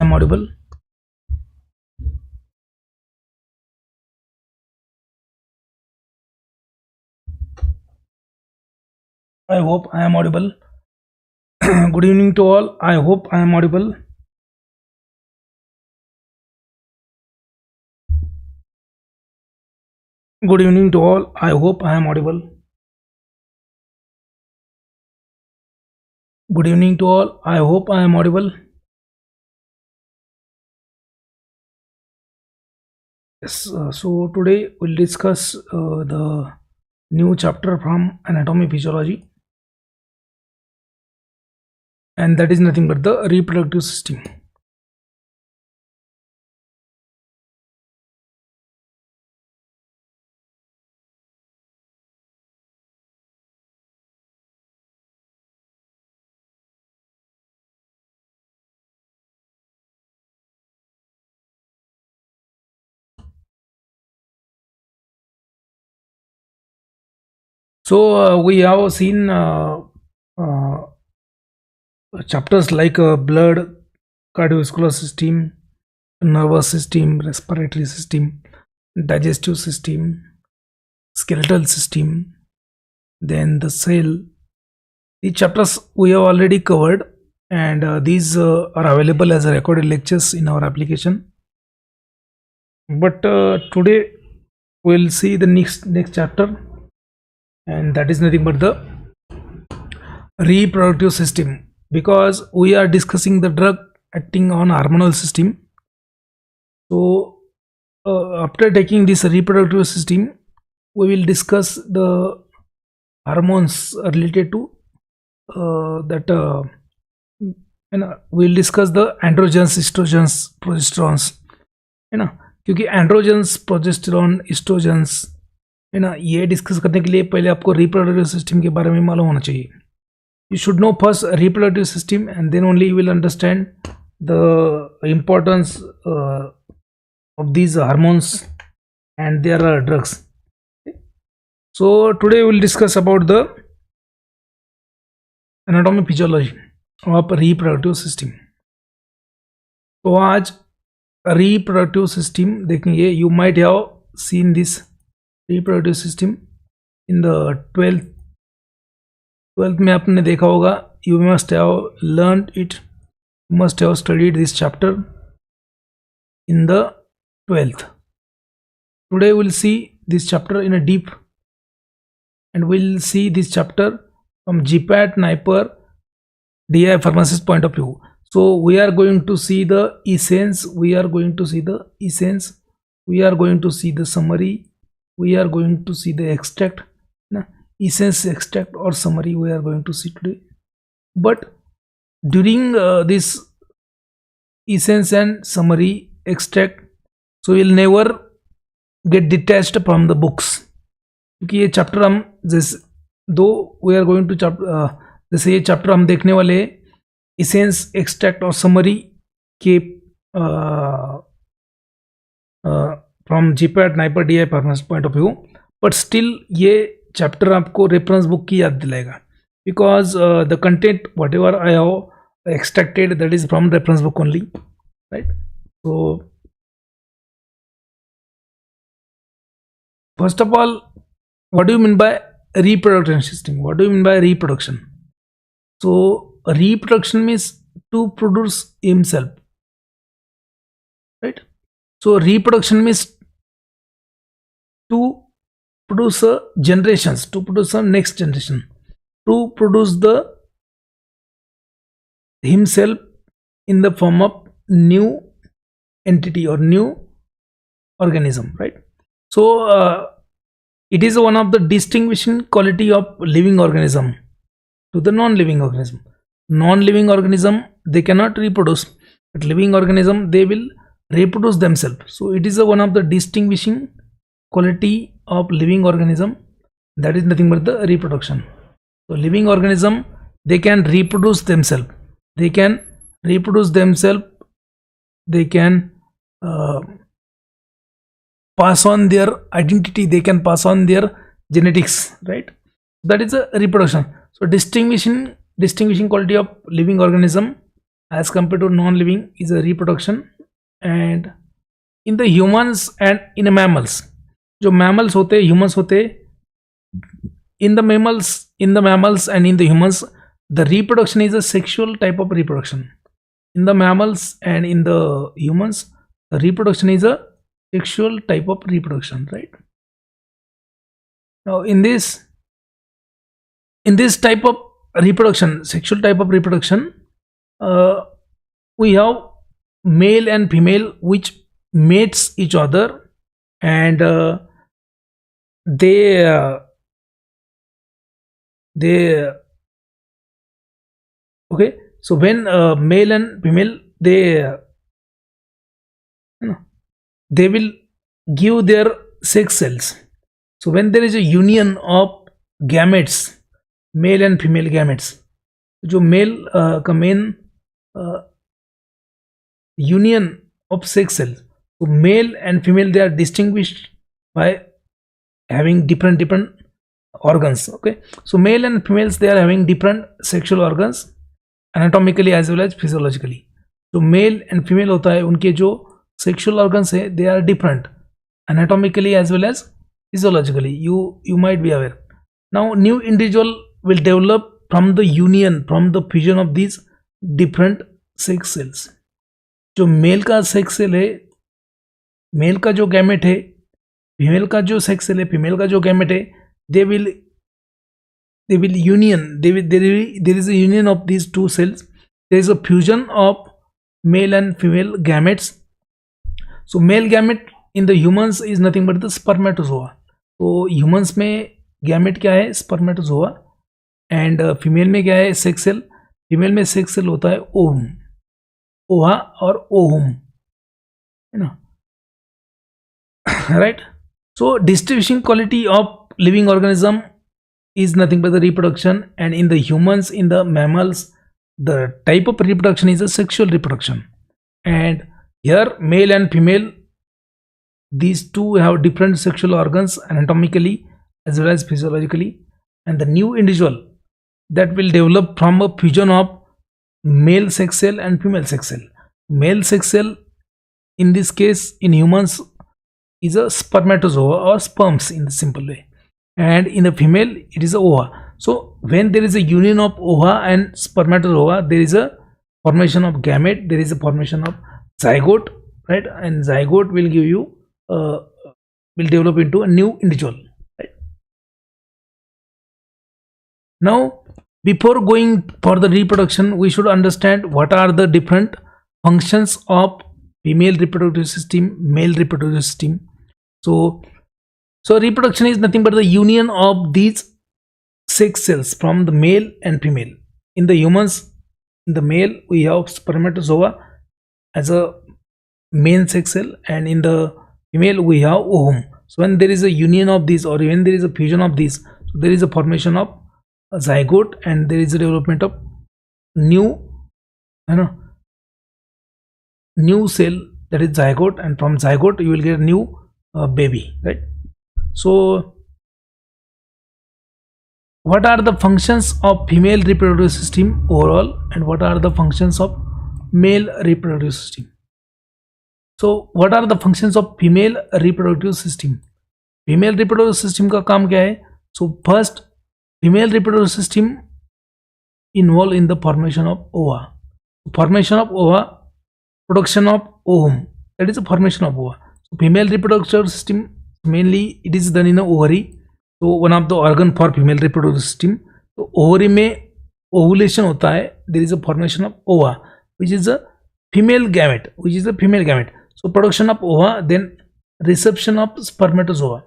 am audible. I hope I am audible. Good evening to all. I hope I am audible. Good evening to all. I hope I am audible. Good evening to all. I hope I am audible. Yes. So today we'll discuss the new chapter from Anatomy Physiology, and that is nothing but the reproductive system. So we have seen chapters like blood, cardiovascular system, nervous system, respiratory system, digestive system, skeletal system, then the cell. These chapters we have already covered, and these are available as recorded lectures in our application. But today we'll see the next chapter, and that is nothing but the reproductive system, because we are discussing the drug acting on hormonal system. So after taking this reproductive system, we will discuss the hormones related to we'll discuss the androgens, estrogens, progesterones, क्योंकि androgens, progesterone, oestrogens, है ना, ये discuss करने के लिए पहले आपको reproductive system के बारे में मालूम होना चाहिए. You should know first reproductive system, and then only you will understand the importance of these hormones and their drugs. So today we will discuss about the anatomy physiology of reproductive system. तो आज reproductive system देखेंगे. You might have seen this reproductive system in the 12th में आपने देखा होगा. You must have learned it, you must have studied this chapter in the 12th. Today we'll see this chapter in a deep, and we'll see this chapter from GPAT Niper DI Pharmacist point of view. So we are going to see the essence, we are going to see the essence, we are going to see the summary, we are going to see the extract. Essence, extract or summary we are going to see today. But during this essence and summary, extract, so we'll never get detached from the books, क्योंकि ये chapter हम जैसे दो we are going to जैसे ये chapter हम देखने वाले essence, extract और summary के from GPAT Niper DI Pharmacist point of view, but still ये चैप्टर आपको रेफरेंस बुक की याद दिलाएगा, because the content what ever I have extracted that is from reference book only, right. So first of all, what do you mean by reproduction system? What do you mean by reproduction? So reproduction means to produce himself, right? So reproduction means to produce generations, to produce a next generation, to produce the himself in the form of new entity or new organism, right? So it is one of the distinguishing quality of living organism to the non-living organism. Non-living organism, they cannot reproduce, but living organism, they will reproduce themselves. So it is one of the distinguishing quality of living organism, that is nothing but the reproduction. So living organism, they can reproduce themselves, they can reproduce themselves, they can pass on their identity, they can pass on their genetics, right? That is a reproduction. So distinguishing quality of living organism as compared to non-living is a reproduction. And in the humans and in the mammals, जो mammals होते हैं, humans होते हैं, in the mammals and in the humans, the reproduction is a sexual type of reproduction. In the mammals and in the humans, the reproduction is a sexual type of reproduction, right? Now in this type of reproduction, sexual type of reproduction, we have male and female which mates each other, and they okay, so when male and female, they will give their sex cells. So when there is a union of gametes, male and female gametes, जो male का main union of sex cells, so male and female, they are distinguished by having different organs. Okay, so male and females, they are having different sexual organs anatomically as well as physiologically. So male and female होता है, उनके जो sexual organs है, they are different anatomically as well as physiologically. You might be aware. Now new individual will develop from the union, from the fusion of these different sex cells. जो mail का sex cell है, mail का जो gamete है, female का जो sex cell है, female का जो गैमेट है, they will union, there is a union of these two cells. There is a fusion of male and female gametes. So male gamete in the humans is nothing but the spermatozoa. तो humans में gamete क्या है? Spermatozoa. And female में क्या है? Sex cell. Female में sex cell होता है ovum, ओहा और ovum, है ना, right? So distinguishing quality of living organism is nothing but the reproduction, and in the humans, in the mammals, the type of reproduction is a sexual reproduction. And here male and female, these two have different sexual organs anatomically as well as physiologically, and the new individual that will develop from a fusion of male sex cell and female sex cell. Male sex cell in this case in humans is a spermatozoa or sperms in the simple way, and in the female it is a ova. So when there is a union of ova and spermatozoa, there is a formation of gamete, there is a formation of zygote, right? And zygote will give you will develop into a new individual, right? Now before going for the reproduction, we should understand what are the different functions of female reproductive system, male reproductive system. So reproduction is nothing but the union of these sex cells from the male and female. In the humans, in the male we have spermatozoa as a main sex cell, and in the female we have ovum. So when there is a union of these, or when there is a fusion of these, so there is a formation of a zygote, and there is a development of new cell, that is zygote, and from zygote you will get a new baby, right? So what are the functions of female reproductive system overall, and what are the functions of male reproductive system? So what are the functions of female reproductive system? Female reproductive system का काम क्या है? So first, female reproductive system involved in the formation of ova. Formation of ova, production of ovum, that is the formation of ova. So female reproductive system mainly it is done in the ovary. So one of the organ for female reproductive system. So ovary में ovulation होता है, there is a formation of ova, which is a female gamete, So production of ova, then reception of spermatozoa.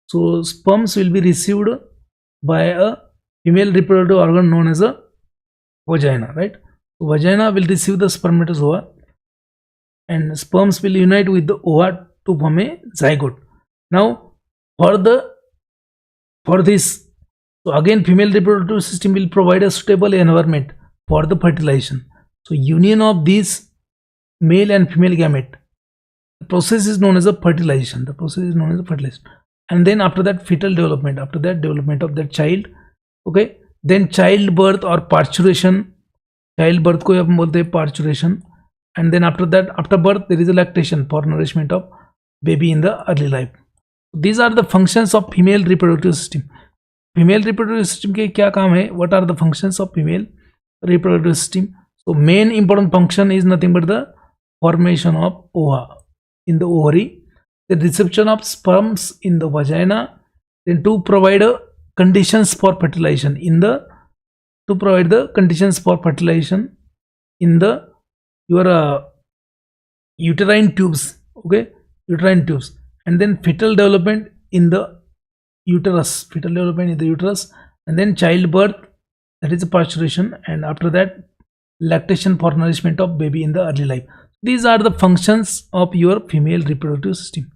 So sperms will be received by a female reproductive organ known as a vagina, right? So vagina will receive the spermatozoa, and sperms will unite with the ova to form a zygote. Now for this, so again female reproductive system will provide a suitable environment for the fertilization. So union of these male and female gamete, the process is known as a fertilization. And then after that fetal development, after that development of that child, okay, then childbirth or parturition, childbirth को हम बोलते हैं parturition, and then after that, after birth there is a lactation for nourishment of baby in the early life. These are the functions of female reproductive system. Female reproductive system के क्या काम है? What are the functions of female reproductive system? So main important function is nothing but the formation of ova in the ovary, the reception of sperms in the vagina, then to provide conditions for fertilization in the, to provide the conditions for fertilization in the your uterine tubes. Okay, uterine tubes, and then fetal development in the uterus, fetal development in the uterus, and then childbirth, that is a parturition, and after that lactation for nourishment of baby in the early life. These are the functions of your female reproductive system.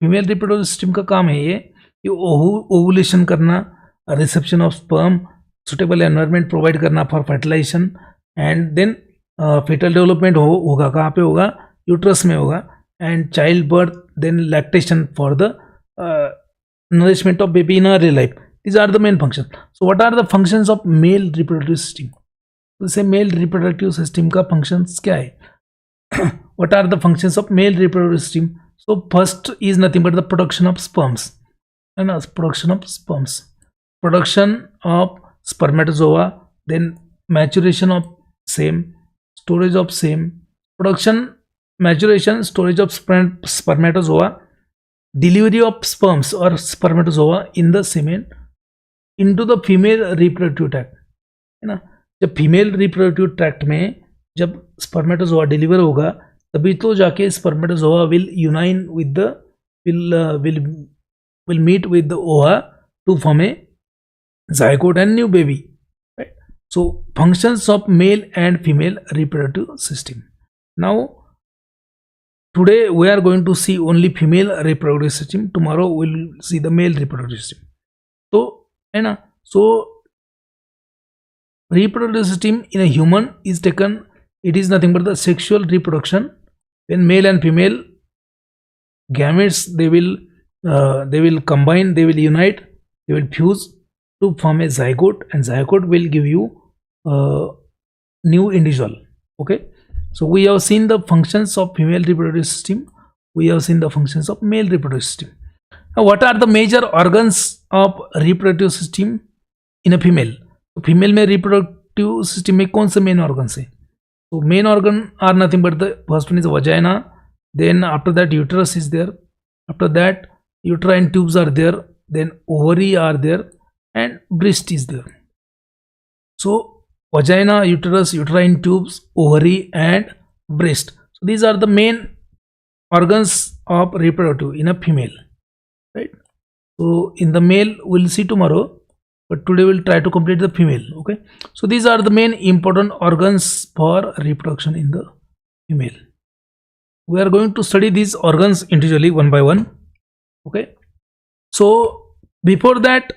Female reproductive system का काम है ये ovulation करना, reception of sperm, suitable environment provide करना for fertilization, and then fetal development होगा कहाँ पे होगा? यूट्रस में होगा, and child birth, then lactation for the nourishment of baby in early life. These are the main functions. So what are the functions of male reproductive system? तो इसे male reproductive system का functions क्या है? What are the functions of male reproductive system? So first is nothing but the production of sperms, है ना? Production of sperms, production of spermatozoa, then maturation of same, storage of same, production, maturation, storage of spermatozoa, delivery of sperms or spermatozoa in the semen into the female reproductive tract, है ना? जब female reproductive tract में जब spermatozoa deliver होगा तभी तो जाके spermatozoa will unite with the will meet with the ova to form a zygote and new baby, right? So functions of male and female reproductive system. Now today we are going to see only female reproductive system, tomorrow we will see the male reproductive system. तो है ना? So reproductive system in a human is taken, it is nothing but the sexual reproduction when male and female gametes they will combine, they will unite, they will fuse to form a zygote, and zygote will give you new individual. Okay, so we have seen the functions of female reproductive system, we have seen the functions of male reproductive system. Now what are the major organs of reproductive system in a female? तो female में reproductive system में कौन से main organ है? तो main organ are nothing but the first one is vagina, then after that uterus is there, after that uterine tubes are there, then ovary are there, and breast is there. So vagina, uterus, uterine tubes, ovary and breast. So these are the main organs of reproductive in a female, right? So in the male we'll see tomorrow, but today we'll try to complete the female. Okay, so these are the main important organs for reproduction in the female. We are going to study these organs individually one by one. Okay, so before that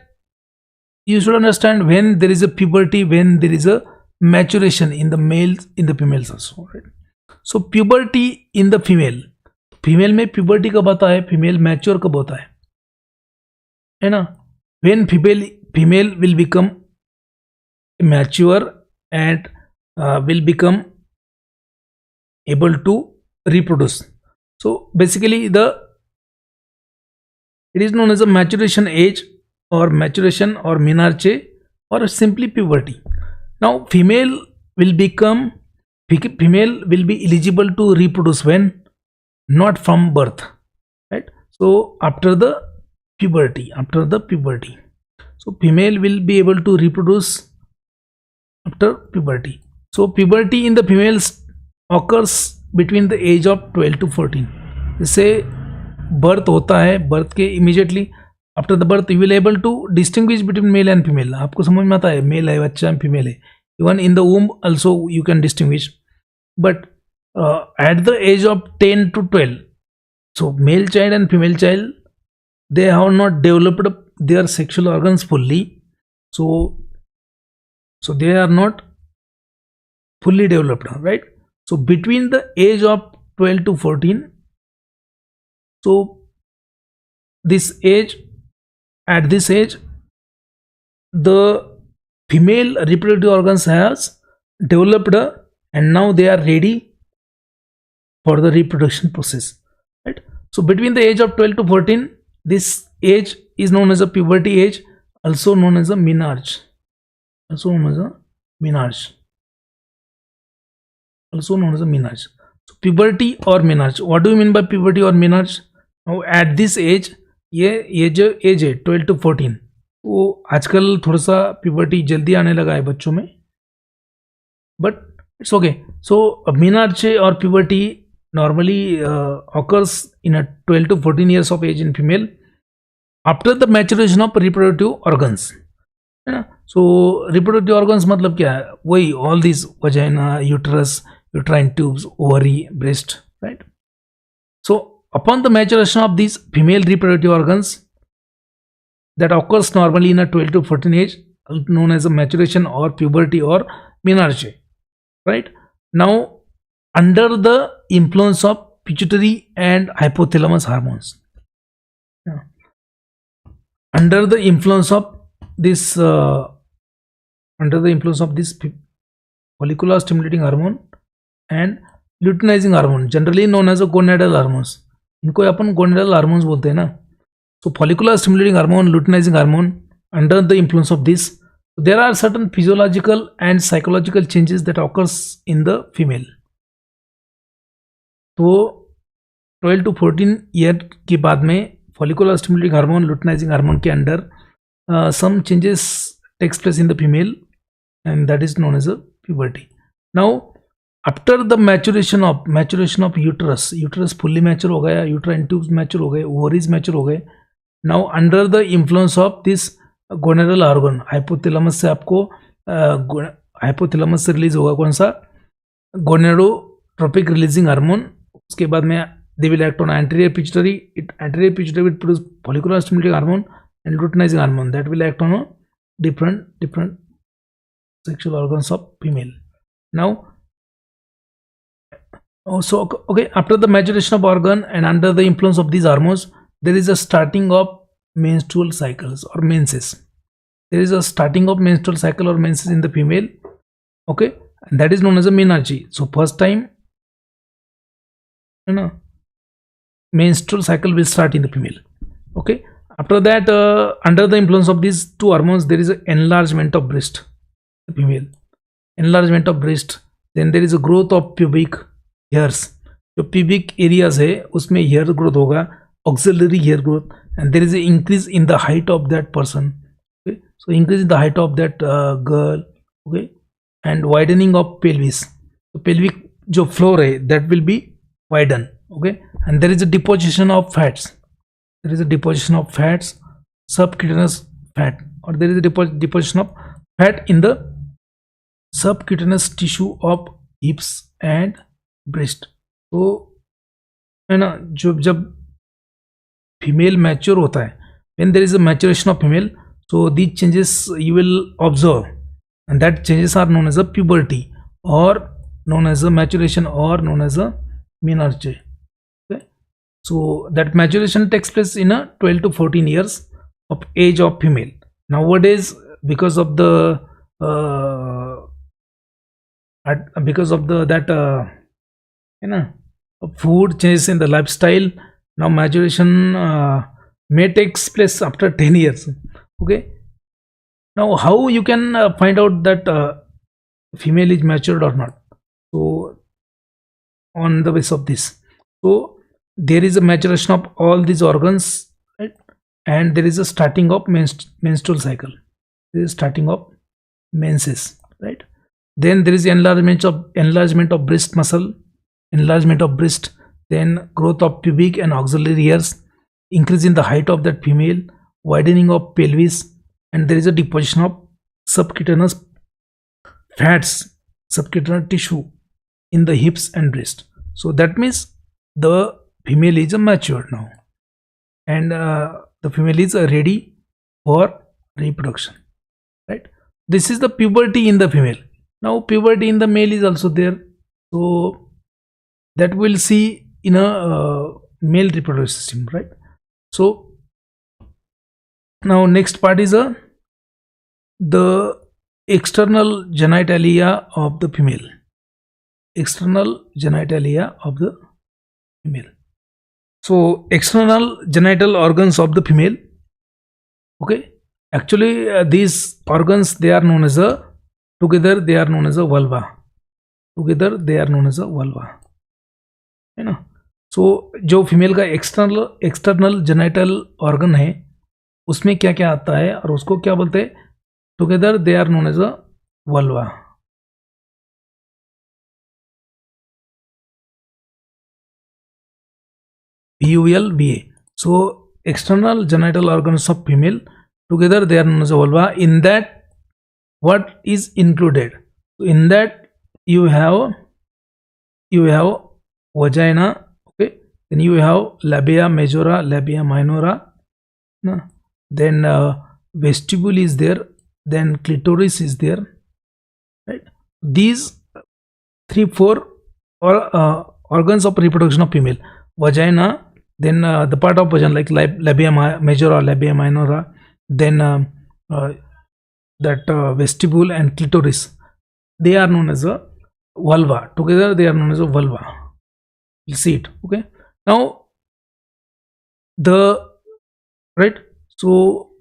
you should understand when there is a puberty, when there is a maturation in the males, in the females also, right? So puberty in the female, female में puberty कब आता है, female mature कब होता है ना? When female will become mature and will become able to reproduce. So basically it is known as a maturation age और maturation और मेनार्चे और simply puberty. Now female will be eligible to reproduce when? Not from birth, right? So after the puberty, so female will be able to reproduce after puberty. So puberty in the females occurs between the age of 12 to 14. जैसे birth होता है, birth के immediately after the birth you will able to distinguish between male and female. आपको समझ में आता है mail है बच्चा, फीमेल है. Even in the womb also you can distinguish, but at the age of 10 to 12, so male child and female child, they have not developed their sexual organs fully, so they are not fully developed, right? So between the age of 12 to 14, so at this age the female reproductive organs has developed and now they are ready for the reproduction process, right? So between the age of 12 to 14, this age is known as a puberty age, also known as a menarche, also known as a menarche, also known as a menarche. So puberty or menarche, what do you mean by puberty or menarche? Now at this age, ये जो as है 12 to 14, वो आजकल थोड़ा सा puberty जल्दी आने लगा है बच्चों में, but it's okay. So menarche or puberty normally occurs in a 12 to 14 years of age in female after the maturation of reproductive organs, है ना? So reproductive organs मतलब क्या है? वही all these vagina, uterus, uterine tubes, ovary, breast, right? So upon the maturation of these female reproductive organs that occurs normally in a 12 to 14 age, known as a maturation or puberty or menarche, right? Now under the influence of pituitary and hypothalamus hormones, under the influence of this follicular stimulating hormone and luteinizing hormone, generally known as a gonadal hormones, इनको अपन gonadal hormones बोलते हैं ना. So follicular stimulating hormone, luteinizing hormone, under the influence of this, there are certain physiological and psychological changes that occurs in the female. तो 12 to 14 year के बाद में follicular stimulating hormone, luteinizing hormone के under some changes takes place in the female, and that is known as a puberty. Now after the maturation of uterus fully mature हो गया, uterine tubes mature हो गए, ovaries mature हो गए. Now under the influence of this gonadal organ, hypothalamus से आपको hypothalamus से release होगा कौन सा? gonadotropic releasing hormone. उसके बाद में they will act on anterior pituitary. Anterior pituitary will produce follicular stimulating hormone and luteinizing hormone that will act on a different sexual organs of female. Now also okay, after the maturation of organ and under the influence of these hormones, there is a starting of menstrual cycles or menses. There is a starting of menstrual cycle or menses in the female, okay, and that is known as a menarche. So first time, you know, menstrual cycle will start in the female, okay. After that, under the influence of these two hormones, there is an enlargement of breast, the female, enlargement of breast. Then there is a growth of pubic hairs. जो pubic areas है उसमें hair growth होगा, auxiliary hair growth, and there is an increase in the height of that person, okay. So increase in the height of that girl, okay, and widening of pelvis. So pelvic जो floor है that will be widen, okay, and there is a deposition of fats. There is a deposition of fats, subcutaneous fat, or there is a deposition of fat in the subcutaneous tissue of hips and breast. तो है ना, जब female mature होता है, when there is a maturation of female, so these changes you will observe, and that changes are known as a puberty or known as a maturation or known as a menarche. Okay, so that maturation takes place in a 12 to 14 years of age of female. Nowadays, because of the you know, food changes in the lifestyle, now maturation may takes place after 10 years, okay. Now how you can find out that female is matured or not? So on the basis of this, so there is a maturation of all these organs, right? And there is a starting of menstrual cycle, there is starting of menses, right? Then there is enlargement of breast muscle, enlargement of breast, then growth of pubic and auxiliary hairs, increase in the height of that female, widening of pelvis, and there is a deposition of subcutaneous fats, subcutaneous tissue in the hips and breast. So that means the female is matured now, and the female is ready for reproduction, right? This is the puberty in the female. Now puberty in the male is also there, so that we'll see in a male reproductive system, right? So now next part is the external genitalia of the female. External genitalia of the female. So external genital organs of the female. Okay, actually these organs, they are known as a, together they are known as a vulva. Together they are known as a vulva, है ना. सो जो female का external genital organ है उसमें क्या क्या आता है और उसको क्या बोलते हैं? Together they are known as a vulva. VULVA. So external genital organs of female, together they are known as a vulva. In that, what is included? So in that you have vagina, okay, then you have labia majora, labia minora, no? Then vestibule is there, then clitoris is there, right? These 3-4 organs of reproduction of female: vagina, then the part of vagina like labia majora, labia minora, then that vestibule and clitoris, they are known as a vulva. Together they are known as a vulva. You'll see it. Okay, now the right, so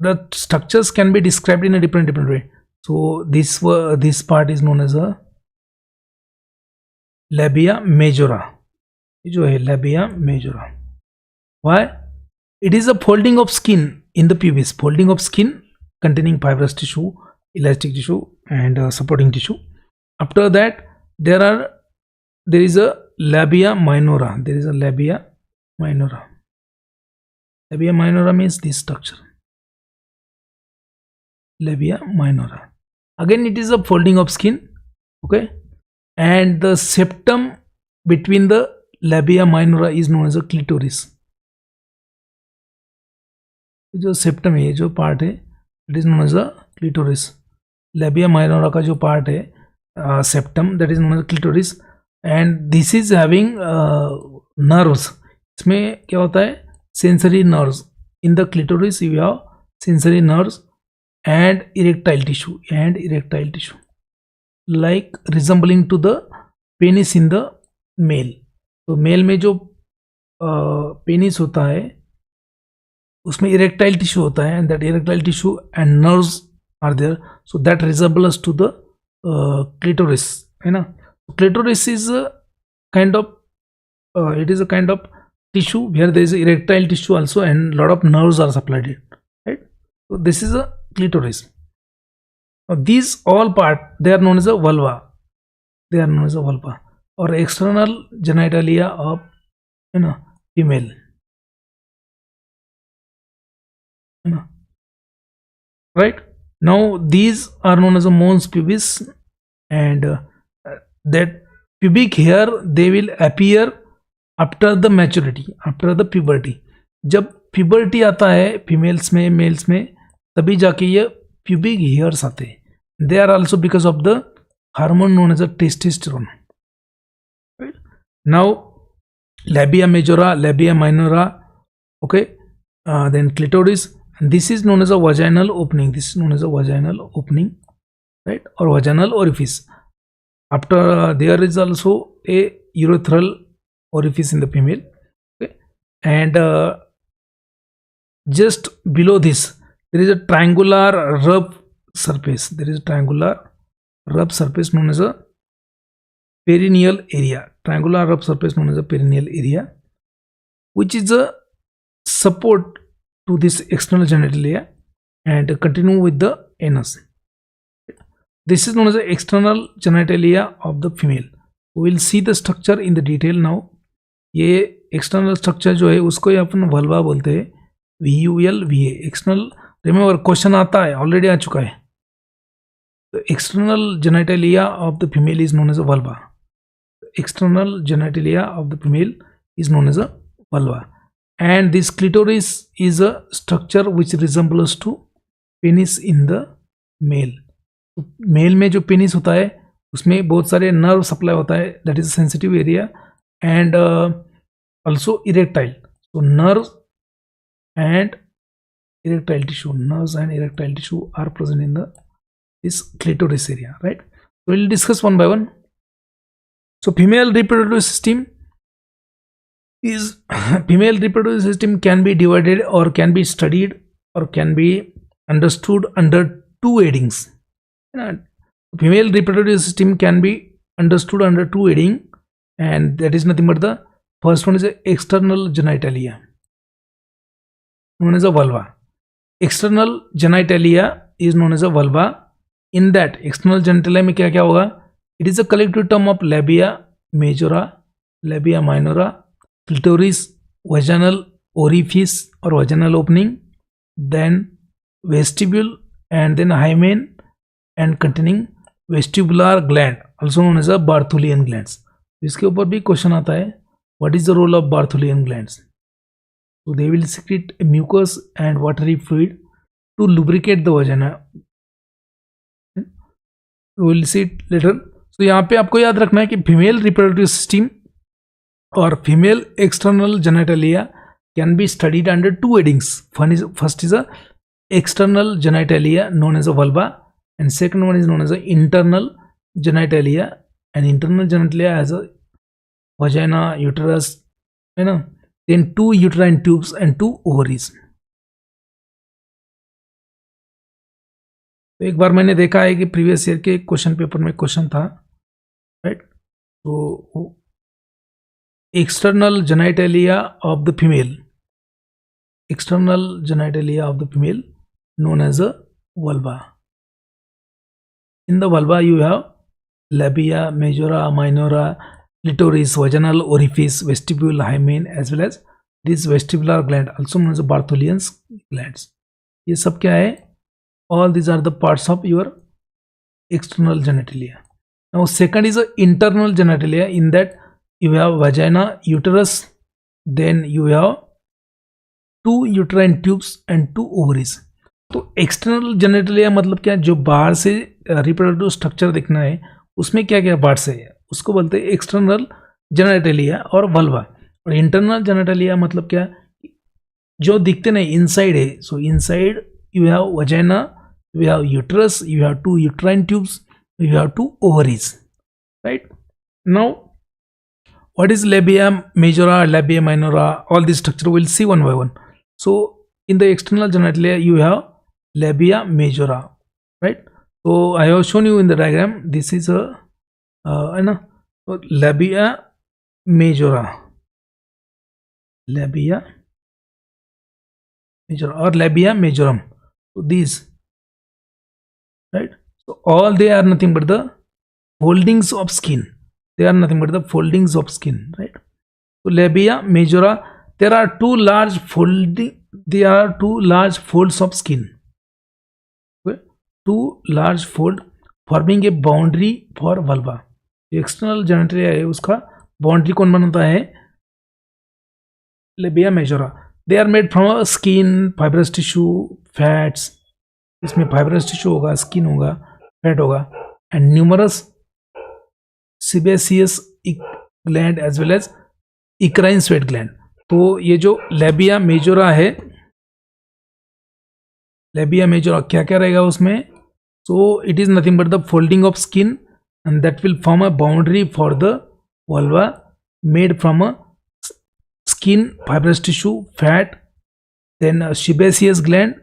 the structures can be described in a different way. So this part is known as a labia majora. जो है labia majora. Why? It is a folding of skin in the pubis. Folding of skin containing fibrous tissue, elastic tissue, and supporting tissue. After that, there is a labia minora. There is a labia minora. Labia minora means this structure. Labia minora. Again, it is a folding of skin. Okay, and the septum between the labia minora is known as a clitoris. जो septum है, जो part है, it is known as a clitoris. Labia minora का जो part है septum, that is known as clitoris. And this is having nerves. इसमें क्या होता है? Sensory nerves. In the clitoris you have sensory nerves and erectile tissue like resembling to the penis in the male. तो male में जो penis होता है उसमें इरेक्टाइल टिश्यू होता है, and that erectile tissue and nerves are there, so that resembles to the clitoris, है ना. Clitoris is kind of it is a kind of tissue where there is erectile tissue also, and lot of nerves are supplied it, right? So this is a clitoris. Now these all part, they are known as a vulva. They are known as a vulva or external genitalia of female. Right now these are known as a mons pubis, and that pubic hair, they will appear after the maturity, after the puberty. जब puberty आता है females में, mails में, तभी जाके ये pubic hairs आते हैं. They are also because of the hormone known as a testosterone. Right? Now labia majora, labia minora, okay, then clitoris, and this is known as a vaginal opening. This is known as a vaginal opening, right, or vaginal orifice. After there is also a urethral orifice in the female, okay, and just below this there is a triangular rough surface. There is a triangular rough surface known as a perineal area. Triangular rough surface known as a perineal area, which is a support to this external genitalia and continue with the anus. This is known as the external genitalia of the female. We will see the structure in the detail now. ये external structure जो है उसको अपन vulva बोलते हैं, VULVA. external, remember question आता है, already आ चुका है. The external genitalia of the female is known as a vulva. External genitalia of the female is known as a vulva, and this clitoris is a structure which resembles to penis in the male. Male में जो penis होता है उसमें बहुत सारे nerve supply होता है, that is sensitive area, and also erectile. So nerve and erectile tissue, nerves and erectile tissue are present in this clitoris area, right? We'll discuss one by one. So female reproductive system can be divided or can be studied or can be understood under two headings. Female reproductive system can be understood under two headings, and that is nothing but the first one is external genitalia, known as a vulva. External genitalia is known as a vulva. In that external genitalia में क्या होगा? It is a collective term of labia majora, labia minora, clitoris, vaginal orifice or vaginal opening, then vestibule, and then hymen, and containing vestibular gland, also known as a Bartholin's glands. इसके ऊपर भी question आता है, what is the role of Bartholin's glands? So they will secrete a mucus and watery fluid to lubricate the vagina. We will see it later. So यहाँ पे आपको याद रखना है कि फीमेल रिप्रोडक्टिव सिस्टम और female external genitalia can be studied under two headings. First is a external genitalia known as a vulva, and second one is known as a internal genitalia. And internal genitalia has a vagina, uterus, then two uterine tubes and two ovaries. तो एक बार मैंने देखा है कि previous year के question paper में question था, right? तो external genitalia of the female, external genitalia of the female known as a vulva. In the vulva you have labia majora, minora, clitoris, vaginal orifice, vestibule, hymen, as well as this vestibular gland, also known as Bartholin's glands. ये सब क्या है? All these are the parts of your external genitalia. Now second is a internal genitalia. In that you have vagina, uterus, then you have two uterine tubes and two ovaries. तो external genitalia मतलब क्या? जो बाहर से reproductive structure दिखना है उसमें क्या क्या पार्ट्स है, उसको बोलते हैं एक्सटर्नल जेनिटलिया और वल्वा. और इंटरनल जेनिटलिया मतलब क्या? जो दिखते नहीं, इनसाइड है. सो inside you have vagina, you have uterus, you have two uterine tubes, you have two ovaries, right? Now what is labia majora, labia minora? All this structure we'll see one by one. So in the external genitalia you have labia majora, right? So I have shown you in the diagram. This is a labia majora, labia majora or labia majorum. So these, right? So all they are nothing but the foldings of skin. They are nothing but the foldings of skin, right? So labia majora, there are two large folds of skin. Okay? Two large fold forming a boundary for vulva. External genitalia है, उसका boundary कौन बनाता है? Labia majora. They are made from a skin, fibrous tissue, fats. इसमें fibrous tissue होगा, skin होगा, fat होगा, and numerous sebaceous gland as well as eccrine sweat gland. तो ये जो labia majora है, labia majora क्या क्या रहेगा उसमें? So it is nothing but the folding of skin, and that will form a boundary for the vulva made from a skin, fibrous tissue, fat, then a sebaceous gland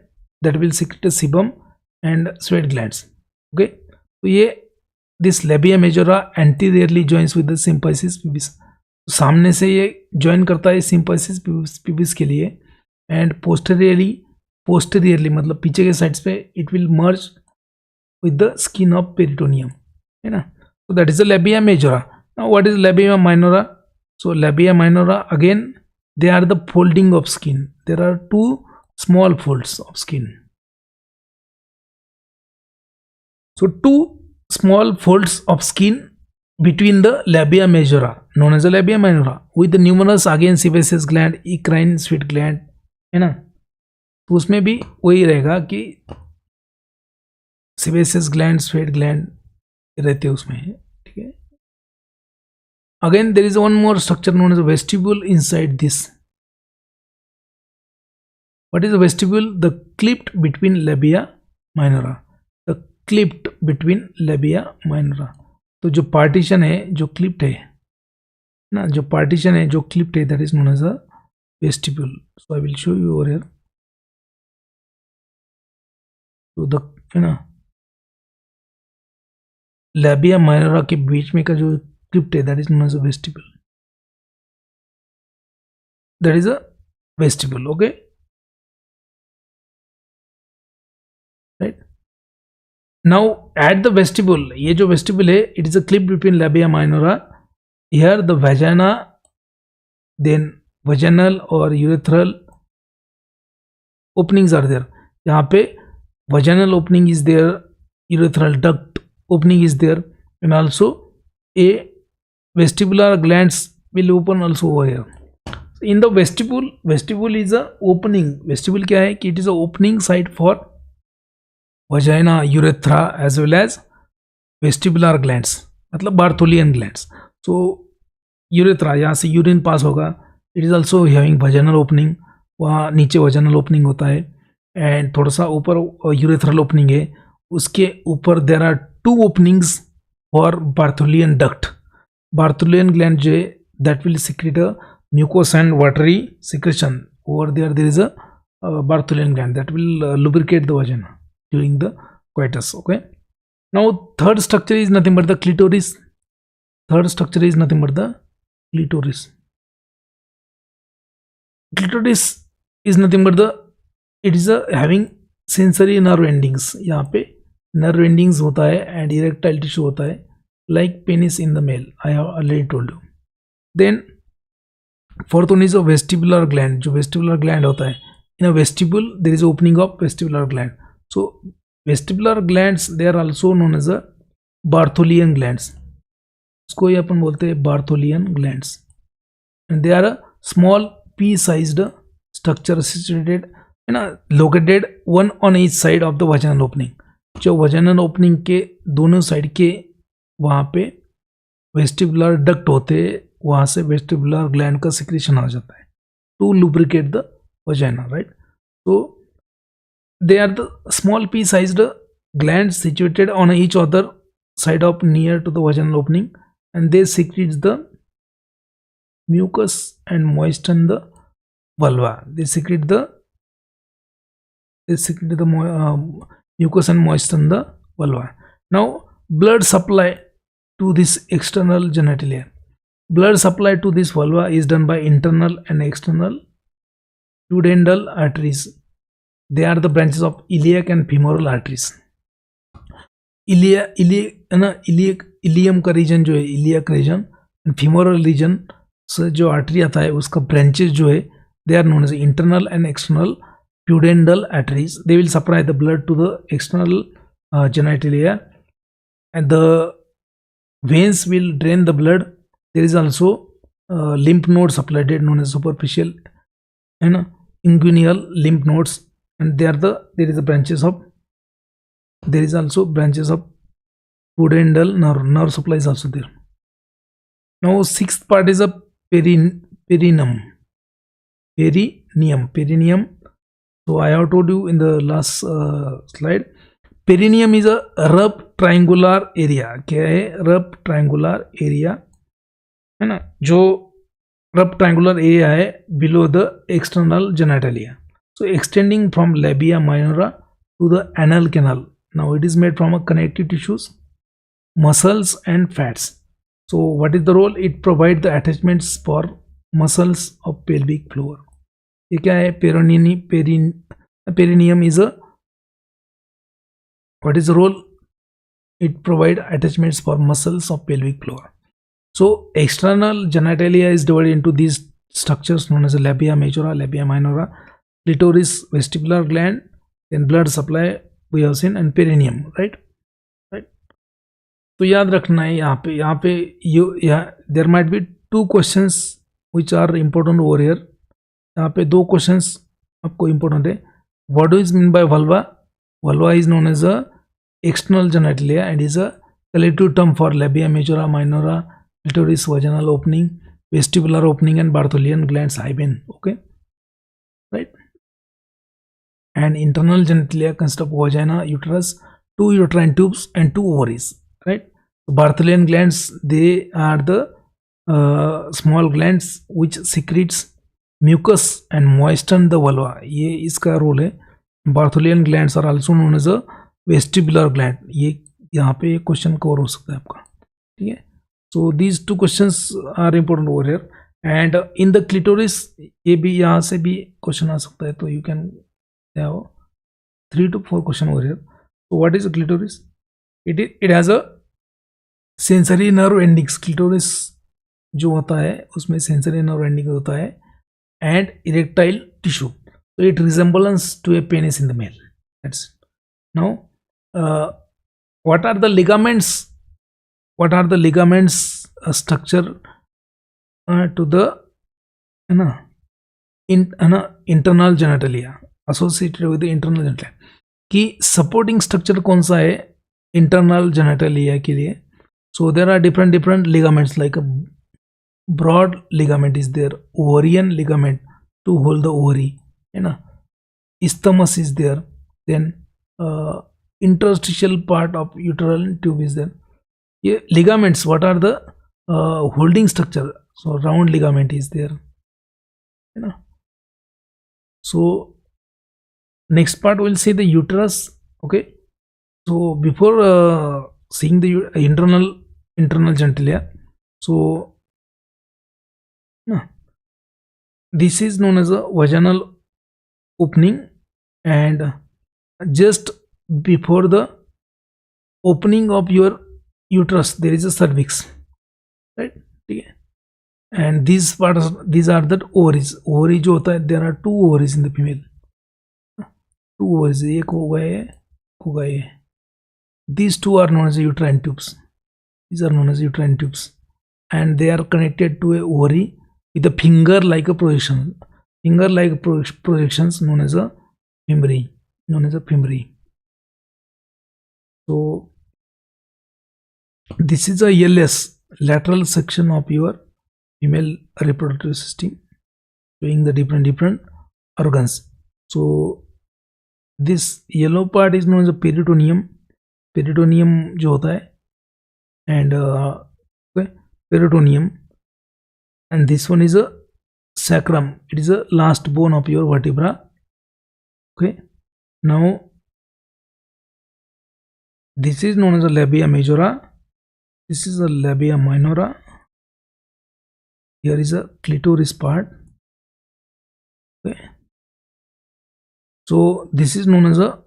that will secrete a sebum, and sweat glands. Okay, so ये this labia majora anteriorly joins with the symphysis pubis. सामने से ये join करता है symphysis pubis के लिए, and posteriorly मतलब पीछे के sides पे it will merge with the skin of peritoneum, है ना? So that is the labia majora. Now what is labia minora? So labia minora, again they are the folding of skin. There are two small folds of skin. So two small folds of skin between the labia majora, known as the labia minora, with the numerous again sebaceous gland, eccrine sweat gland, है ना? तो उसमें भी वही रहेगा कि sebaceous gland, sweat gland रहते हैं उसमें, ठीक है? Again there is one more structure known as a vestibule inside this. What is the vestibule? The clipped between labia minora, the clipped between labia minora. तो जो पार्टीशन है जो clipped है ना, जो पार्टीशन है जो क्लिप्ड है, that is known as a vestibule. So I will show you over here. तो the है ना labia minora के बीच में का जो क्लिप्ड है, that is known as a vestibule. That is a vestibule. Okay, right. Now at the vestibule, ये जो vestibule है, it is a clip between labia minora. Here the vagina, then vaginal or urethral openings are there. यहाँ पे vaginal opening is there, urethral duct opening is there, and also a vestibular glands will open also over here. In the vestibule, vestibule is a opening. Vestibule क्या है कि it is a opening site for vagina, urethra as well as vestibular glands, मतलब Bartholian glands. So urethra, यहाँ से urine pass होगा, it is also having vaginal opening, वहाँ नीचे vaginal opening होता है, and थोड़ा सा ऊपर urethral opening है, उसके ऊपर there are two openings for Bartholian duct. Bartholian gland जो है that will secrete a mucous and watery secretion. Over there is a Bartholian gland that will lubricate the vagina during the coitus. Okay, now third structure is nothing but the clitoris. Third structure is nothing but the clitoris. Clitoris is nothing but the, it is a having sensory nerve endings. यहाँ पे nerve endings होता है and erectile tissue होता है like penis in the male. I have already told you. Then fourth one is a vestibular gland. जो vestibular gland होता है, in a vestibule there is opening of vestibular gland. So vestibular glands, they are also known as a Bartholian glands. इसको ही अपन बोलते हैं Bartholian glands, and they are a small pea-sized structure situated, है ना, located one on each side of the vaginal opening. जो vaginal opening के दोनों side के वहाँ पे vestibular duct होते हैं, वहाँ से vestibular gland का secretion आ जाता है to lubricate the vagina, right? So they are the small pea-sized glands situated on each other side of near to the vaginal opening, and they secrete the mucus and moisten the vulva. They secrete the mucus and moisten the vulva. Now blood supply to this external genitalia. Blood supply to this vulva is done by internal and external pudendal arteries. They are the branches of iliac and femoral arteries. Ilium का region जो है, iliac region, and femoral region से जो artery आता है उसका branches जो है, they are known as internal and external pudendal arteries. They will supply the blood to the external genitalia, and the veins will drain the blood. There is also lymph nodes supplied, known as superficial and inguinal lymph nodes, and there is also branches of pudendal nerve supply is also there. Now sixth part is a perineum. So I have told you in the last slide, perineum is a rough triangular area. क्या है? rough triangular area, है ना, जो rough triangular area है below the external genitalia. So extending from labia minora to the anal canal. Now it is made from a connective tissues, muscles and fats. So what is the role? It provides the attachments for muscles of pelvic floor. ये क्या है? Perineum is a, what is the role? It provides attachments for muscles of pelvic floor. So external genitalia is divided into these structures known as labia majora, labia minora, clitoris, vestibular gland, then blood supply we have seen, and perineum, right? तो याद रखना है यहाँ पे there might be two questions which are important over here. यहाँ पे दो questions आपको important है. What do you mean by vulva? Vulva is known as a external genitalia and is a collective term for labia majora, minora, clitoris, vaginal opening, vestibular opening, and Bartholian glands hymen. Okay, right? and internal genitalia consist of vagina, uterus, 2 uterine tubes and 2 ovaries, right? Bartholin glands, they are the small glands which secretes mucus and moisten the vulva. ये इसका role है. Bartholin glands are also known as a vestibular gland. ये यहाँ पे question cover हो सकता है आपका, ठीक है. So these two questions are important over here. And in the clitoris, ये भी यहाँ से भी क्वेश्चन आ सकता है, तो you can have 3 to 4 question over here. So what is a clitoris? It has a sensory nerve endings. Clitoris जो होता है उसमें sensory nerve ending होता है and erectile tissue. So it resembles to a penis in the male. That's it. Now what are the ligaments? What are the ligaments structure to the internal genitalia, associated with the internal genitalia? कि supporting structure कौन सा है internal genitalia के लिए? So there are different ligaments, like a broad ligament is there, ovarian ligament to hold the ovary, है ना. Isthmus is there, then interstitial part of uterine tube is there. ये ligaments, what are the holding structure? So round ligament is there, है ना. So next part we'll see the uterus. Okay, so before seeing the internal genitalia, so this is known as a vaginal opening, and just before the opening of your uterus there is a cervix, right? Okay. And these are the ovaries. Ovary जो होता है, there are 2 ovaries in the female, 2 ovaries, एक होगा ये, होगा ये. These 2 are known as uterine tubes. These are known as uterine tubes, and they are connected to a ovary with a finger like a projection. Finger like projections known as a fimbriae. So this is a LS, lateral section of your female reproductive system, showing the different organs. So this yellow part is known as a peritoneum. Peritoneum जो होता है, and peritoneum, and this one is a sacrum. It is a last bone of your vertebra. Okay, now this is known as a labia majora. This is a labia minora. Here is a clitoris part. Okay, so this is known as a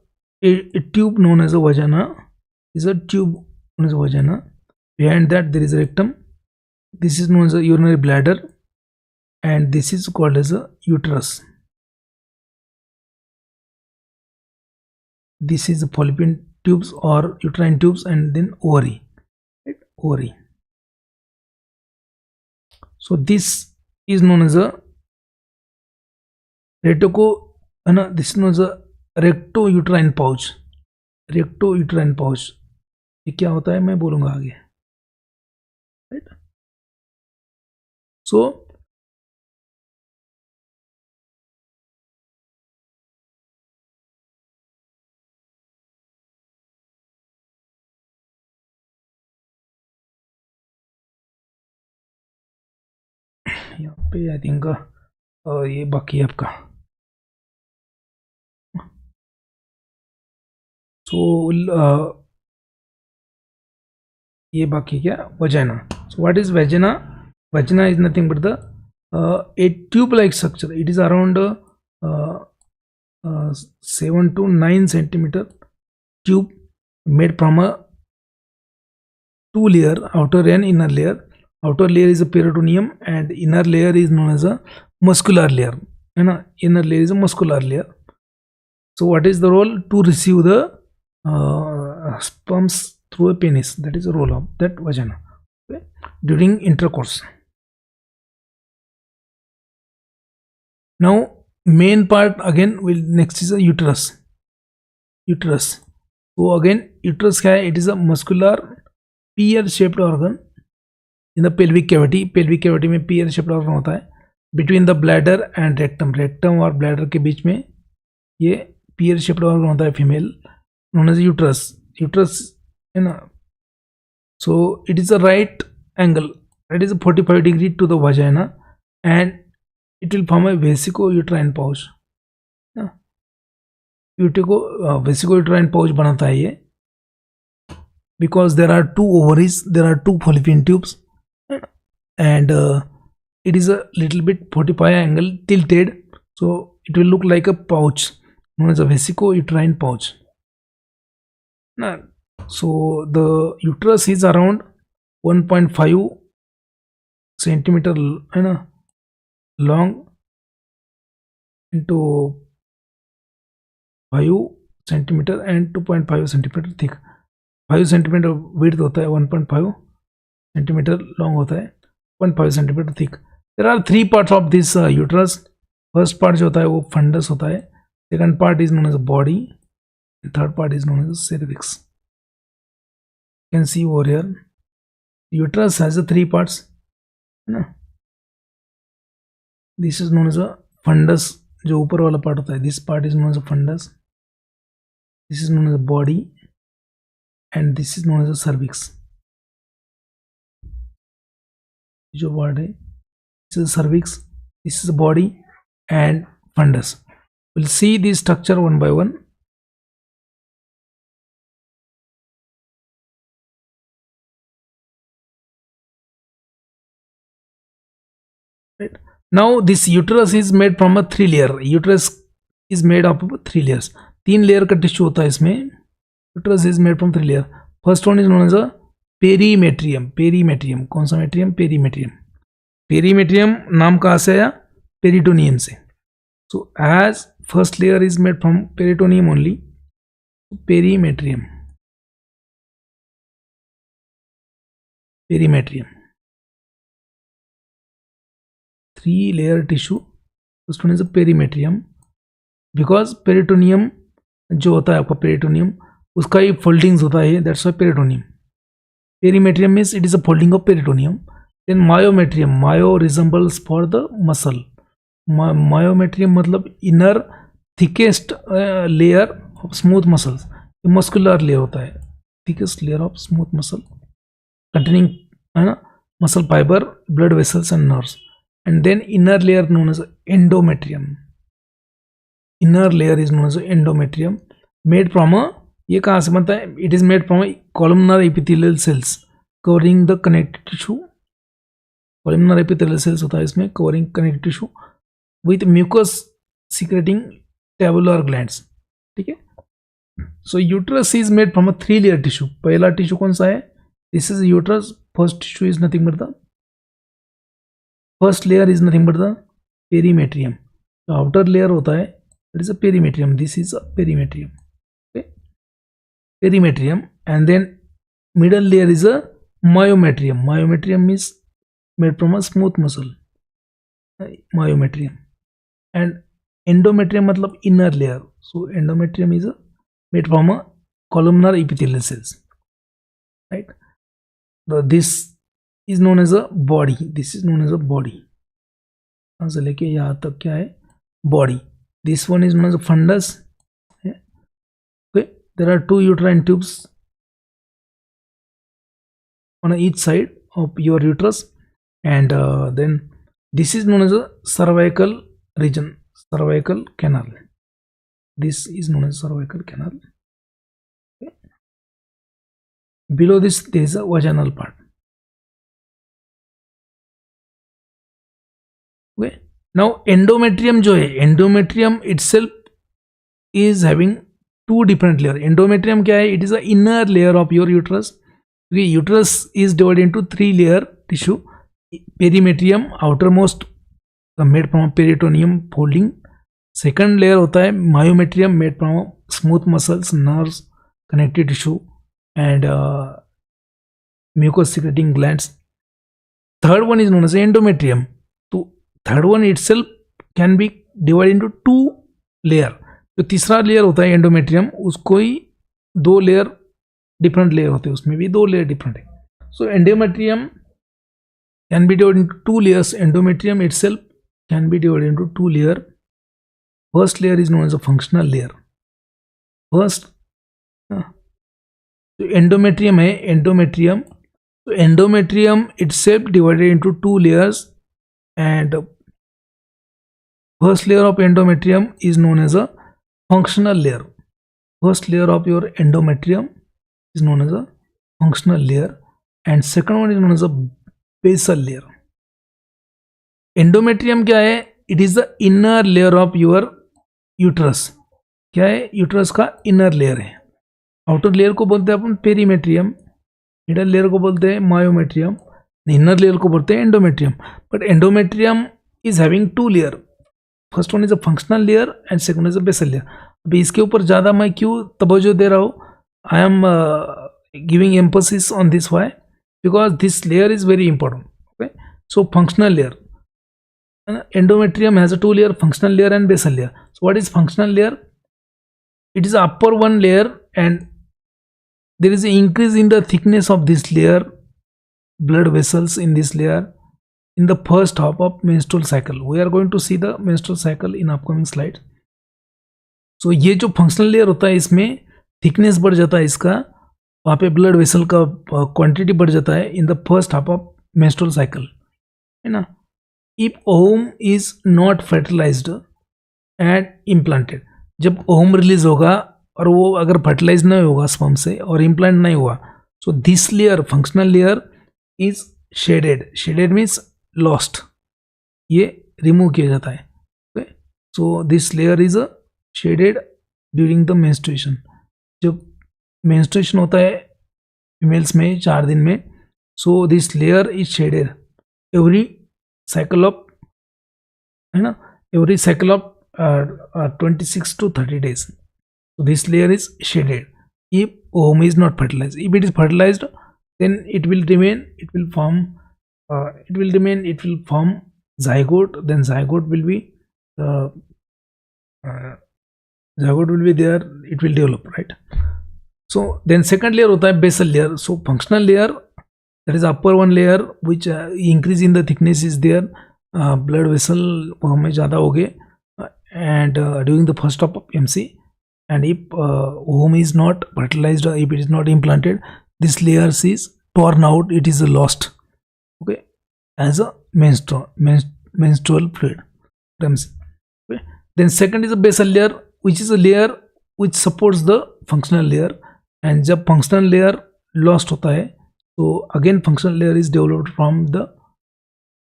tube known as a vagina. This is a tube known as a vagina. Behind that there is a rectum. This is known as a urinary bladder, and this is called as a uterus. This is the fallopian tubes or uterine tubes, and then ovary, right? Ovary. So this is known as a this is known as a recto-uterine pouch. Recto-uterine pouch. ये क्या होता है मैं बोलूँगा आगे, right? So यहाँ पे I think ये बाकी है आपका. So ये बाकी क्या, vagina. So what is vagina? Vagina is nothing but the a tube-like structure. It is around 7 to 9 centimeter tube made from a 2 layer, outer and inner layer. Outer layer is a peritoneum, and inner layer is known as a muscular layer. Inner layer is a muscular layer. So what is the role? To receive the sperms through a penis. That is the role of that vagina, okay, during intercourse. Now main part again will next is a uterus. So again uterus क्या है? It is a muscular pear shaped organ in the pelvic cavity. Pelvic cavity में pear shaped organ होता है. Between the bladder and rectum. Rectum और bladder के बीच में ये pear shaped organ होता है female, known as uterus. Uterus है ना, so it is a right angle, it is a 45 degree to the vagina and it will form a vesicouterine pouch. Vesicouterine pouch बनाता है ये, because there are two ovaries, there are two fallopian tubes, and it is a little bit 45 angle tilted, so it will look like a pouch known as a vesicouterine pouch. So the uterus is around 1.5 centimeter long into 5 centimeter and 2.5 centimeter thick. 5 centimeter width होता है, 1.5 centimeter long होता है, 0.5 centimeter thick. There are three parts of this uterus. First part जो होता है वो fundus होता है, second part is known as body, and third part is known as cervix. You can see over here, uterus has the three parts. This is known as a fundus, जो ऊपर वाला part होता है. This part is known as a fundus. This is known as a body, and this is known as a cervix. जो word है, this is cervix, this is body and fundus. We'll see this structure one by one. Right. Now this uterus is made from a 3 layer. Uterus is made up of 3 layers. 3 layer का tissue होता है इसमें. Uterus is made from 3 layer. First one is known as a perimetrium. Perimetrium. कौन सा metrium? Perimetrium. Perimetrium नाम कहाँ से आया? Peritoneum से. So as first layer is made from peritoneum only, perimetrium. Perimetrium. 3 layer tissue. First one is a perimetrium. Because peritoneum जो होता है आपका peritoneum, उसका ही foldings होता है, that's why peritoneum. Perimetrium means it is a folding of peritoneum. Then myometrium. Myo resembles for the muscle. Myometrium मतलब inner thickest layer of smooth muscles. Muscular layer होता है, thickest layer of smooth muscle containing muscle fiber, blood vessels and nerves. And then inner layer known as endometrium. Inner layer is known as endometrium, made from a, ये कहाँ से बनता है? It is made from a columnar epithelial cells covering the connective tissue. Columnar epithelial cells होता है इसमें covering connective tissue with mucus secreting tabular glands. ठीक है. So uterus is made from a 3 layer tissue. पहला tissue कौन सा है? This is uterus. First tissue is nothing but the first layer is nothing but the perimetrium. So outer layer होता है, it is a perimetrium. This is a perimetrium. Okay. Perimetrium, and then middle layer is a myometrium. Myometrium is made from a smooth muscle. Myometrium. And endometrium मतलब inner layer. So endometrium is made from a columnar epithelial cells. Right. So this is known as a body. This is known as a body. यहाँ से लेके यहाँ तक क्या है? Body. This one is known as a fundus. Okay. There are 2 uterine tubes on each side of your uterus, and then this is known as a cervical region, cervical canal. This is known as cervical canal. Okay. Below this there is a vaginal part. Okay. Now endometrium जो है, endometrium itself is having 2 different layer. Endometrium क्या है? It is a inner layer of your uterus. Okay. Uterus is divided into 3 layer tissue. Perimetrium outermost made from peritoneum folding. Second layer होता है myometrium, made from smooth muscles, nerves, connective tissue and mucus secreting glands. Third one is known as endometrium. So third one itself can be divided into 2 layer. जो तीसरा layer होता है endometrium, उसको ही 2 layer different layer होते हैं, उसमें भी 2 layer different है. So endometrium can be divided into 2 layers. Endometrium itself can be divided into 2 layer. First layer is known as a functional layer. First तो एंडोमेट्रियम है, एंडोमेट्रियम, तो endometrium itself divided into two layers, and first layer of endometrium is known as a functional layer. First layer of your endometrium is known as a functional layer, and second one is known as a basal layer. Endometrium क्या है? It is the inner layer of your uterus. क्या है? Uterus का inner layer है. Outer layer को बोलते हैं अपन perimetrium, middle layer को बोलते हैं मायोमेट्रियम, इनर लेयर को बोलते हैं endometrium. But endometrium is having two layer. First one is a functional layer and second is a basal layer. अभी इसके ऊपर ज़्यादा मैं क्यों तवज्जो दे रहा हूँ? I am giving emphasis on this. Why? Because this layer is very important. Okay, so functional layer, endometrium has a two layer, functional layer and basal layer. So what is functional layer? It is the upper one layer, and there is an increase in the thickness of this layer, blood vessels in this layer, in the first half of menstrual cycle. We are going to see the menstrual cycle in upcoming slides. So ये जो functional layer होता है, इसमें thickness बढ़ जाता है इसका, वहाँ पे blood vessel का quantity बढ़ जाता है in the first half of menstrual cycle, है ना. If ovum is not fertilized and implanted, जब ovum रिलीज होगा और वो अगर फर्टिलाइज नहीं होगा स्पर्म से और इम्प्लांट नहीं हुआ, so this layer, functional layer, is shaded. Shaded means lost, ये रिमूव किया जाता है. Okay, so this layer is shaded during the menstruation. जब मेंस्ट्रुएशन होता है फीमेल्स में 4 दिन में, so this layer is shaded every cycle of, है ना, every cycle of 26 to 30 days. So this layer is shaded if ovum is not fertilized. If it is fertilized, then it will remain, it will form zygote. Then zygote will be there, it will develop, right? So then second layer होता है basal layer. So functional layer, that is upper one layer which increase in the thickness is there, blood vessel हमें ज़्यादा हो गए, and during the first stop of MC, and if ovum is not fertilized, if it is not implanted, this layer is torn out, it is lost, okay, as a menstrual fluid. Okay. Then second is a basal layer, which is a layer which supports the functional layer, and जब functional layer lost होता है, so again functional layer is developed from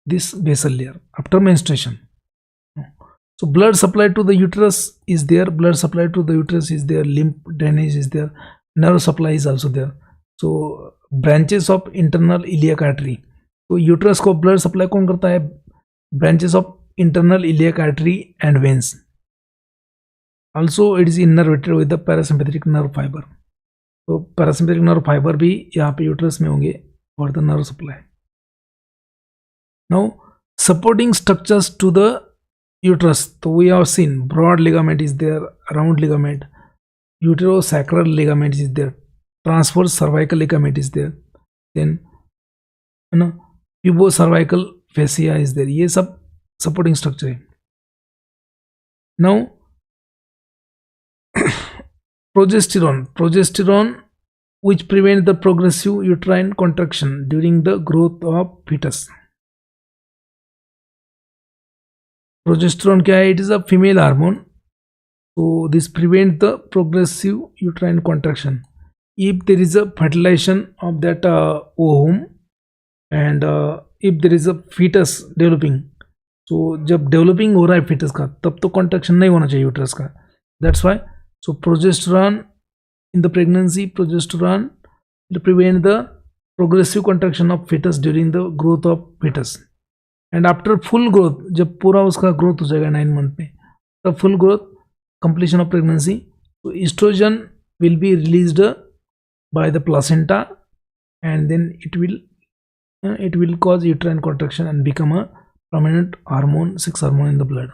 this basal layer after menstruation. So blood supply to the uterus is there, blood supply to the uterus is there, lymph drainage is there, nerve supply is also there. So branches of internal iliac artery, तो uterus को blood supply कौन करता है? Branches of internal iliac artery and veins. Also it is innervated with the parasympathetic nerve fiber. तो parasympathetic nerve fibre भी यहाँ पे uterus में होंगे for the nerve supply. Now supporting structures to the uterus, तो we have seen broad ligament is there, round ligament, uterosacral ligament is there, transverse cervical ligament is there, then है ना pubocervical fascia is there. ये सब supporting structure है. Now progesterone which prevents the progressive uterine contraction during the growth of fetus. Progesterone क्या है? It is a female hormone, so this prevents the progressive uterine contraction if there is a fertilization of that ovum, and if there is a fetus developing. So जब developing हो रहा है fetus का, तब तो contraction नहीं होना चाहिए uterus का. That's why, so progesterone in the pregnancy, progesterone will prevent the progressive contraction of fetus during the growth of fetus. And after full growth, जब पूरा उसका growth हो जाएगा 9 month में, तब full growth, completion of pregnancy, so estrogen will be released by the placenta, and then it will cause uterine contraction and become a prominent hormone, sex hormone in the blood.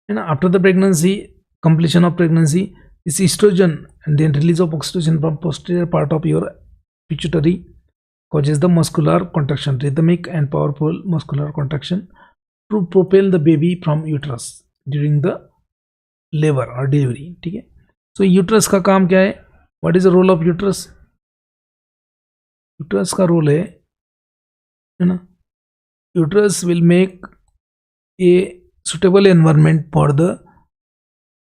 And after the pregnancy, completion of pregnancy, this estrogen and then release of oxytocin from posterior part of your pituitary causes the muscular contraction, rhythmic and powerful muscular contraction, to propel the baby from uterus during the labor or delivery. ठीक है. सो uterus का काम क्या है? What is the role of uterus? Uterus का role है ना, uterus will make a suitable environment for the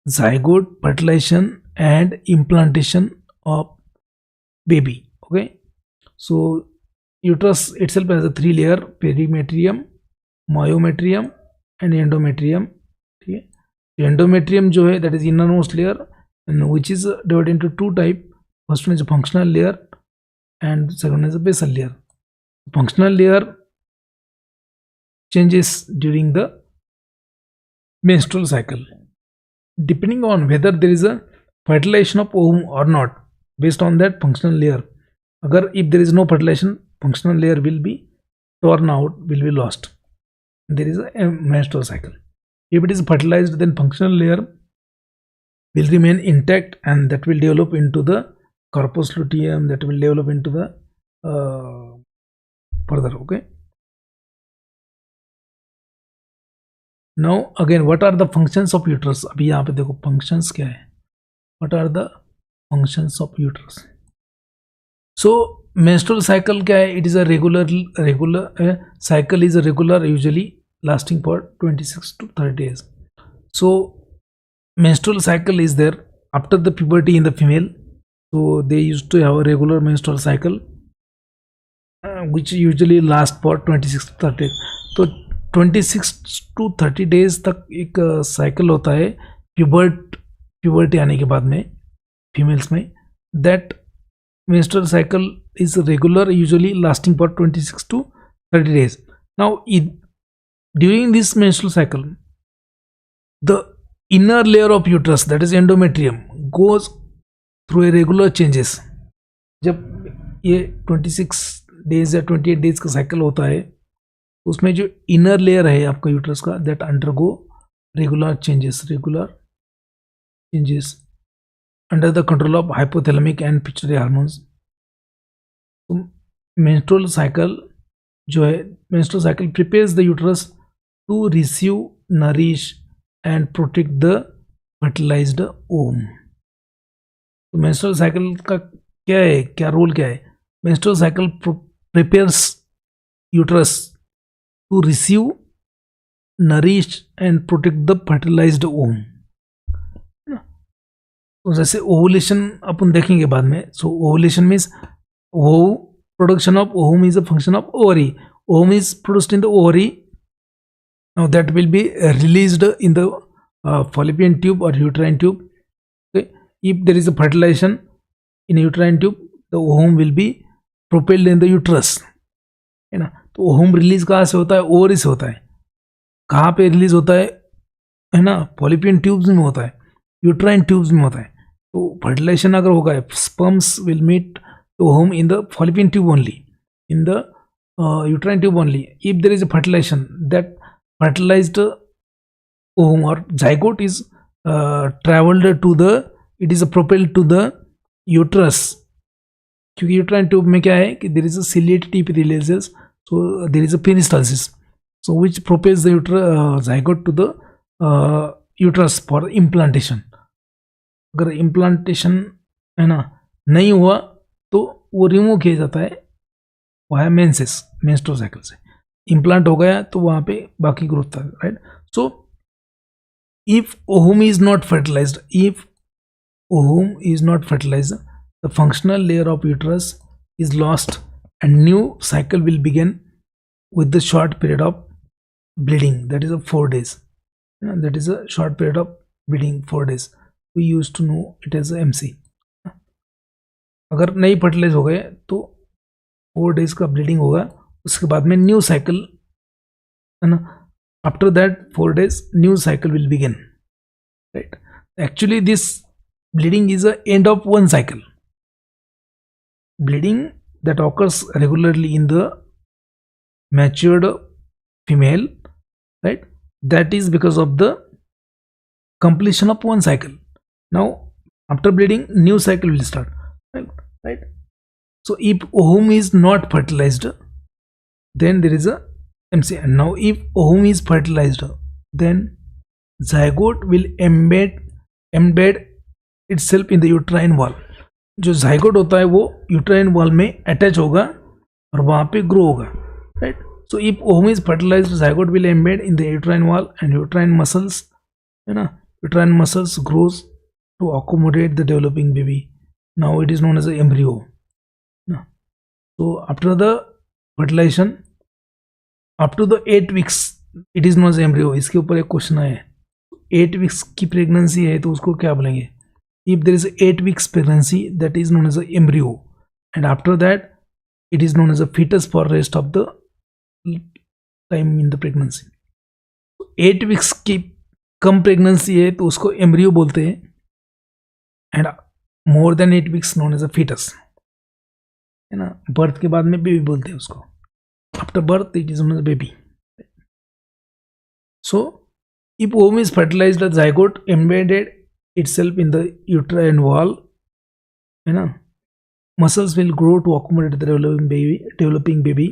zygote fertilization and implantation of baby. Okay, so uterus itself has a 3 layer: perimetrium, myometrium and endometrium. ठीक है, endometrium जो है that is innermost layer and which is divided into two type. First one is a functional layer and second one is a basal layer. Functional layer changes during the menstrual cycle depending on whether there is a fertilization of ovum or not. Based on that functional layer, agar if there is no fertilization, functional layer will be torn out, will be lost. There is a menstrual cycle. If it is fertilized, then functional layer will remain intact and that will develop into the corpus luteum, that will develop into the further. Okay, now again, what are the functions of uterus? अभी यहाँ पे देखो functions क्या है. What are the functions of uterus? So menstrual cycle क्या है? It is a regular cycle is a regular, usually lasting for 26 to 30 days. So menstrual cycle is there after the puberty in the female. So they used to have a regular menstrual cycle which usually last for 26 to 30 days. तो 26 to 30 days तक एक cycle होता है puberty आने के बाद में females में. That menstrual cycle is regular, usually lasting for 26 to 30 days. Now during this menstrual cycle, the inner layer of uterus, that is endometrium, goes through a regular changes. जब ये 26 days या 28 days का cycle होता है, उसमें जो inner layer है आपका यूट्रस का, that undergo regular changes under the control of hypothalamic and pituitary hormones. तो मेंस्ट्रुअल साइकिल जो है, menstrual cycle prepares the uterus to receive, nourish and protect the fertilized ovum. तो मेंस्ट्रुअल साइकिल का क्या है, क्या रोल क्या है? Menstrual cycle prepares uterus to receive, nourish and protect the fertilized ovum. तो जैसे ओवुलेशन अपन देखेंगे बाद में. So ovulation means production of ovum is a function of ovary. Ovum is produced in the ovary. Now that will be released in the fallopian tube or uterine tube. Okay, if there is a fertilization in a uterine tube, the ovum will be propelled in the uterus, है ना. तो ovum release कहाँ से होता है? Ovary से होता है. कहाँ पे रिलीज होता है ना? फॉलिपियन ट्यूब्स में होता है, यूट्राइन ट्यूब्स में होता है. तो फर्टिलाइजेशन अगर होगा, sperms will meet the ovum in the Fallopian tube only, in the uterine tube only. If there is a fertilization, that fertilized ovum और zygote is travelled to the, it is propelled to the uterus. क्योंकि uterine tube में क्या है कि there is a ciliated epithelial cells. So there is a peristalsis, so which propels the zygote to the uterus for implantation. अगर implantation है ना नहीं हुआ तो वो रिमूव किया जाता है वाया मेंसेस, मेंस्ट्रुअल साइकिल से. इम्प्लांट हो गया तो वहाँ पे बाकी ग्रोथ था, right. So if ovum is not fertilized, if ovum is not fertilized, the functional layer of uterus is lost and new cycle will begin with the short period of bleeding, that is a 4 days. That is a short period of bleeding, 4 days. We used to know it as a MC. अगर नहीं fertilise हो गए तो 4 days का bleeding होगा. उसके बाद में न्यू साइकिल, है ना. After that 4 days new cycle will begin, right. Actually this bleeding is a end of one cycle. Bleeding that occurs regularly in the matured female, right? That is because of the completion of one cycle. Now after bleeding, new cycle will start, right? So if ovum is not fertilized, then there is a MC. And now if ovum is fertilized, then zygote will embed itself in the uterine wall. जो zygote होता है वो uterine wall में attach होगा और वहाँ पे grow होगा, right? So if ovum is fertilized, zygote will embed in the uterine wall and uterine muscles, है ना, uterine muscles grows to accommodate the developing baby. Now it is known as an embryo. So after the fertilization, up to the 8 weeks, it is known as embryo. इसके ऊपर एक question आया है, 8 weeks की pregnancy है तो उसको क्या बोलेंगे? If there is 8 weeks pregnancy, that is known as an embryo, and after that it is known as a fetus for rest of the time in the pregnancy. 8 weeks की कम pregnancy है तो उसको embryo बोलते हैं, and more than 8 weeks known as a fetus, है ना. Birth के बाद में बेबी बोलते हैं उसको. After birth it is known as baby. So if ovum is fertilized, the zygote embedded itself in the uterine wall, you know, muscles will grow to accommodate the developing baby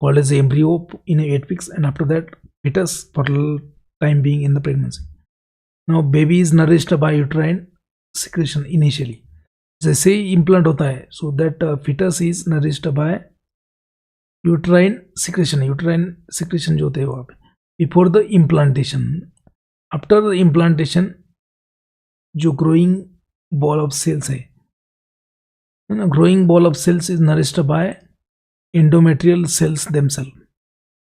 called as embryo in 8 weeks, and after that fetus for time being in the pregnancy. Now baby is nourished by uterine secretion initially. जैसे ही implant होता है, so that fetus is nourished by uterine secretion. Uterine secretion जो होते हैं वहाँ पे before the implantation. After the implantation, जो growing ball of cells है ना, growing ball of cells is nourished by endometrial cells themselves.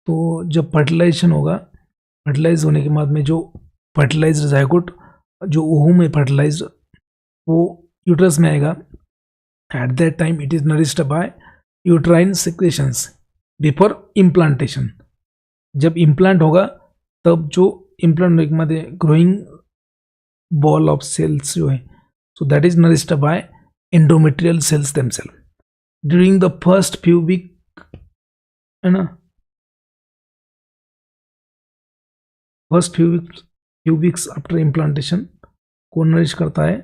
तो जब fertilization होगा, fertilize होने के बाद में जो fertilized zygote जो ovum में fertilized वो uterus में आएगा. At that time it is nourished by uterine secretions before implantation. जब implant होगा तब जो implant होने के बाद growing ball of cells जो है, so that is nourished by endometrial cells themselves. During the first few weeks, है ना, first few weeks after implantation को nourish करता है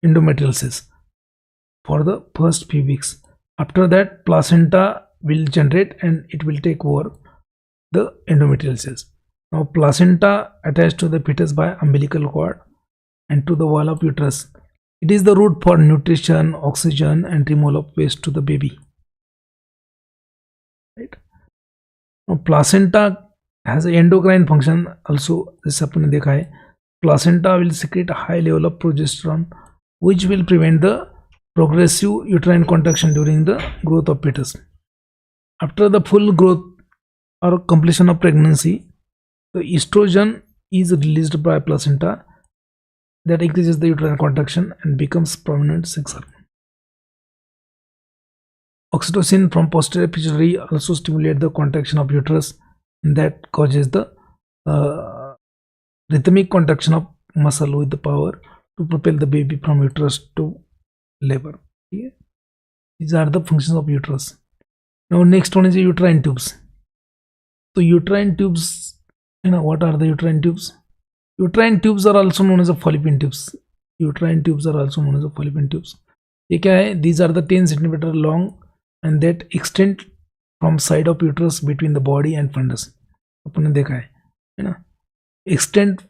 endometrial cells for the first few weeks. After that placenta will generate and it will take over the endometrial cells. Now placenta attached to the fetus by umbilical cord and to the wall of uterus. It is the route for nutrition, oxygen and removal of waste to the baby. Right? Now placenta has an endocrine function also. जैसे आपने देखा है, placenta will secrete a high level of progesterone which will prevent the progressive uterine contraction during the growth of fetus. After the full growth or completion of pregnancy, the estrogen is released by placenta that increases the uterine contraction and becomes prominent sex hormone. Oxytocin from posterior pituitary also stimulate the contraction of uterus, and that causes the rhythmic contraction of muscle with the power to propel the baby from uterus to labor. Okay? These are the functions of uterus. Now next one is the uterine tubes. So uterine tubes, you know, what are the uterine tubes? Uterine tubes are also known as the fallopian tubes. Uterine tubes are also known as the fallopian tubes. ये क्या है? These are the 10 centimeter long and that extend from side of uterus between the body and fundus. अपने देखा है ना? Extend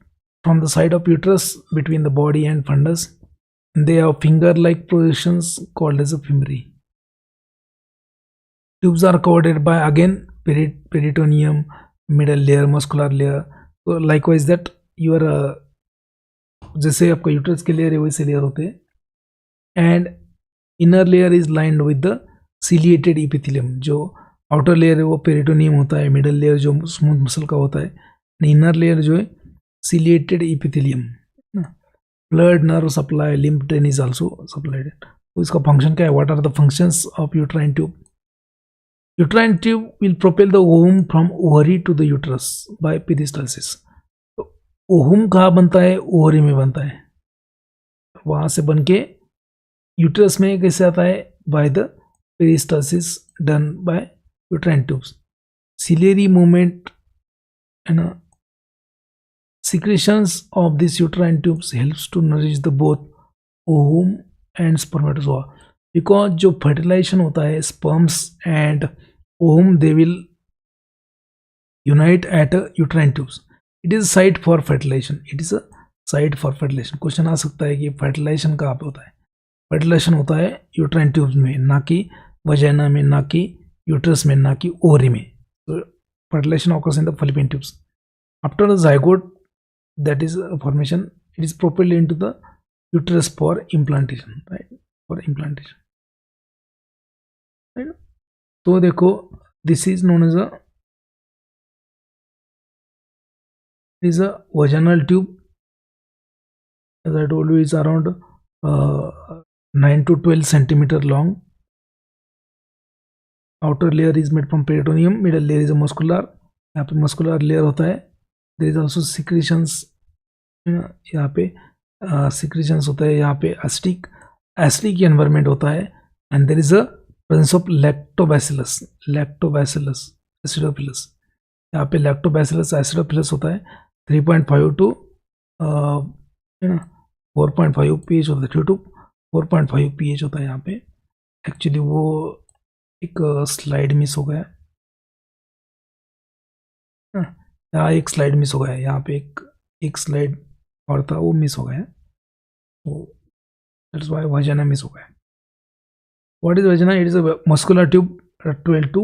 from the side of uterus between the body and fundus, and they have finger-like projections called as a femori. Tubes are covered by again peritoneum, middle layer, muscular layer. So likewise that your जैसे आपका uterus के layer है वैसे layer होते हैं, and inner layer is lined with the ciliated epithelium. जो outer layer है वो पेरिटोनियम होता है, मिडल लेयर जो स्मूथ मसल का होता है, इनर लेयर जो है ciliated epithelium. Blood, nerve supply, lymph drain is also supplied. तो इसका फंक्शन क्या है? What are the functions of uterine tube? Uterine tube will propel the ovum from ovary to the uterus by peristalsis. तो ovum कहाँ बनता है? Ovary में बनता है. वहां से बन के यूट्रस में कैसे आता है? By the peristalsis done by uterine tubes. Ciliary movement and secretions of these uterine tubes helps to nourish the both ovum and spermatozoa, because जो fertilization होता है sperms and ovum they will unite at a uterine tubes. It is a site for fertilization. It is a site for fertilization. Question आ सकता है कि fertilisation कहाँ पे होता है? फर्टिलाइजेशन होता है यूट्राइन ट्यूब्स में, ना कि वजाइना में, ना कि यूट्रस में, ना कि ओवरी में। तो fertilisation occurs in the fallopian tubes. After the zygote, that is formation, it is propelled into the uterus for implantation, right? For implantation, right? तो देखो, this is known as a vaginal tube. As I told you, is around 9 to 12 centimeter long. Outer layer is made from peritoneum, middle layer is a muscular, यहाँ पे muscular layer होता है. There is also secretions, यहाँ पे secretions होता है, यहाँ पे acidic environment होता है, and there is a presence of lactobacillus acidophilus. यहाँ पे lactobacillus acidophilus होता है. 3.5 to 4.5 pH होता है, 3 to 4.5 pH होता है यहाँ पे. एक्चुअली वो एक स्लाइड मिस हो गया, यहाँ एक स्लाइड मिस हो गया है, यहाँ पे एक स्लाइड और था वो मिस हो गया है, तो दैट्स व्हाई वजाना मिस हो गया. What is वजाना? It is a muscular tube 12 to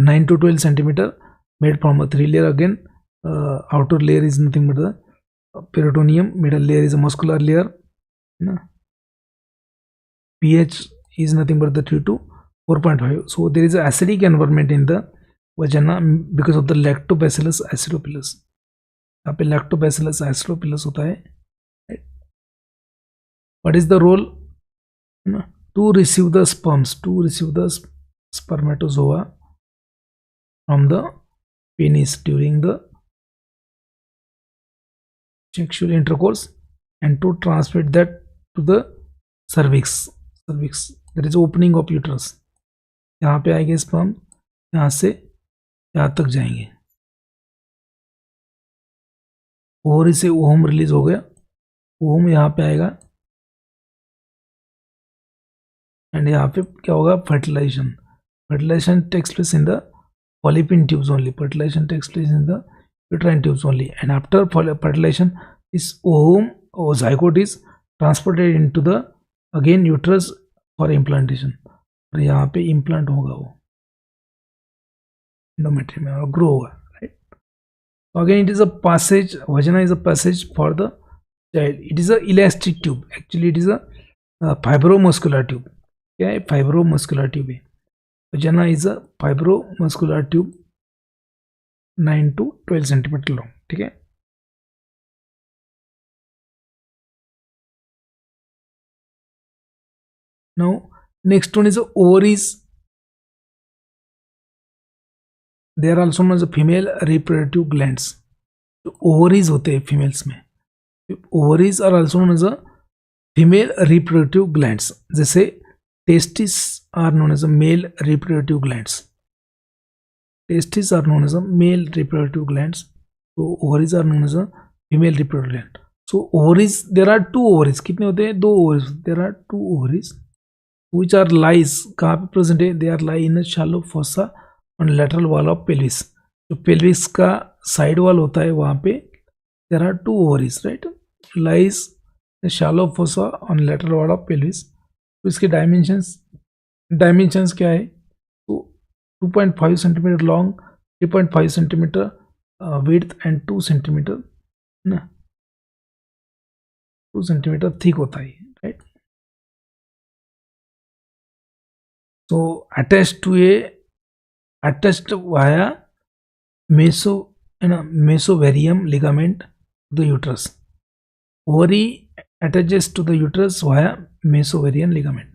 9 to 12 centimeter made from a 3 layer. Again, outer layer is nothing but the peritoneum, middle layer is a muscular layer, pH is nothing but the 3 to 4.5. So there is an acidic environment in the vagina because of the lactobacillus acidophilus. यहाँ पे lactobacillus acidophilus होता है. What is the role? To receive the sperms, to receive the spermatozoa from the penis during the sexual intercourse, and to transmit that to the cervix. There is opening of uterus. यहाँ पे आएंगे sperm, यहाँ से यहाँ तक जाएंगे. Ovary से ohm release हो गया, ओहम यहाँ पे आएगा, एंड यहाँ पे क्या होगा? Fertilization takes place in the fallopian tubes only. Fertilization takes place in the uterine tubes only, and after fertilization, this ovum or zygote is transported into the again uterus for implantation. और यहाँ पे implant होगा वो endometrium में और grow होगा, right? So again, it is a passage. Vagina is a passage for the child. It is a elastic tube. Actually, it is a fibromuscular tube. क्या है? Fibromuscular tube है. Vagina is a fibromuscular tube 9 to 12 centimeter long. ठीक है. Now next one is the ovaries. They are also known as the female reproductive glands. तो ovaries होते हैं females में. Ovaries are also known as the female reproductive glands. जैसे testes are known as the male reproductive glands. Testes are known as the male reproductive glands. So ovaries are known as the female reproductive gland. So ovaries, there are two ovaries. कितने होते हैं? 2 ovaries. There are 2 ovaries which are lies. कहाँ पे present है? They are lie in a shallow fossa on lateral wall of pelvis. जो pelvis का side wall होता है वहाँ पे there are 2 ovaries, right? Lies in a shallow fossa on lateral wall of pelvis. तो इसके डायमेंशंस क्या है? तो 2.5 centimetre long, 3.5 centimetre width and 2 centimetre ना 2 सेंटीमीटर थिक होता है, right? So attached via mesovarium ligament to the uterus. Ovary attaches to the uterus via mesovarian ligament.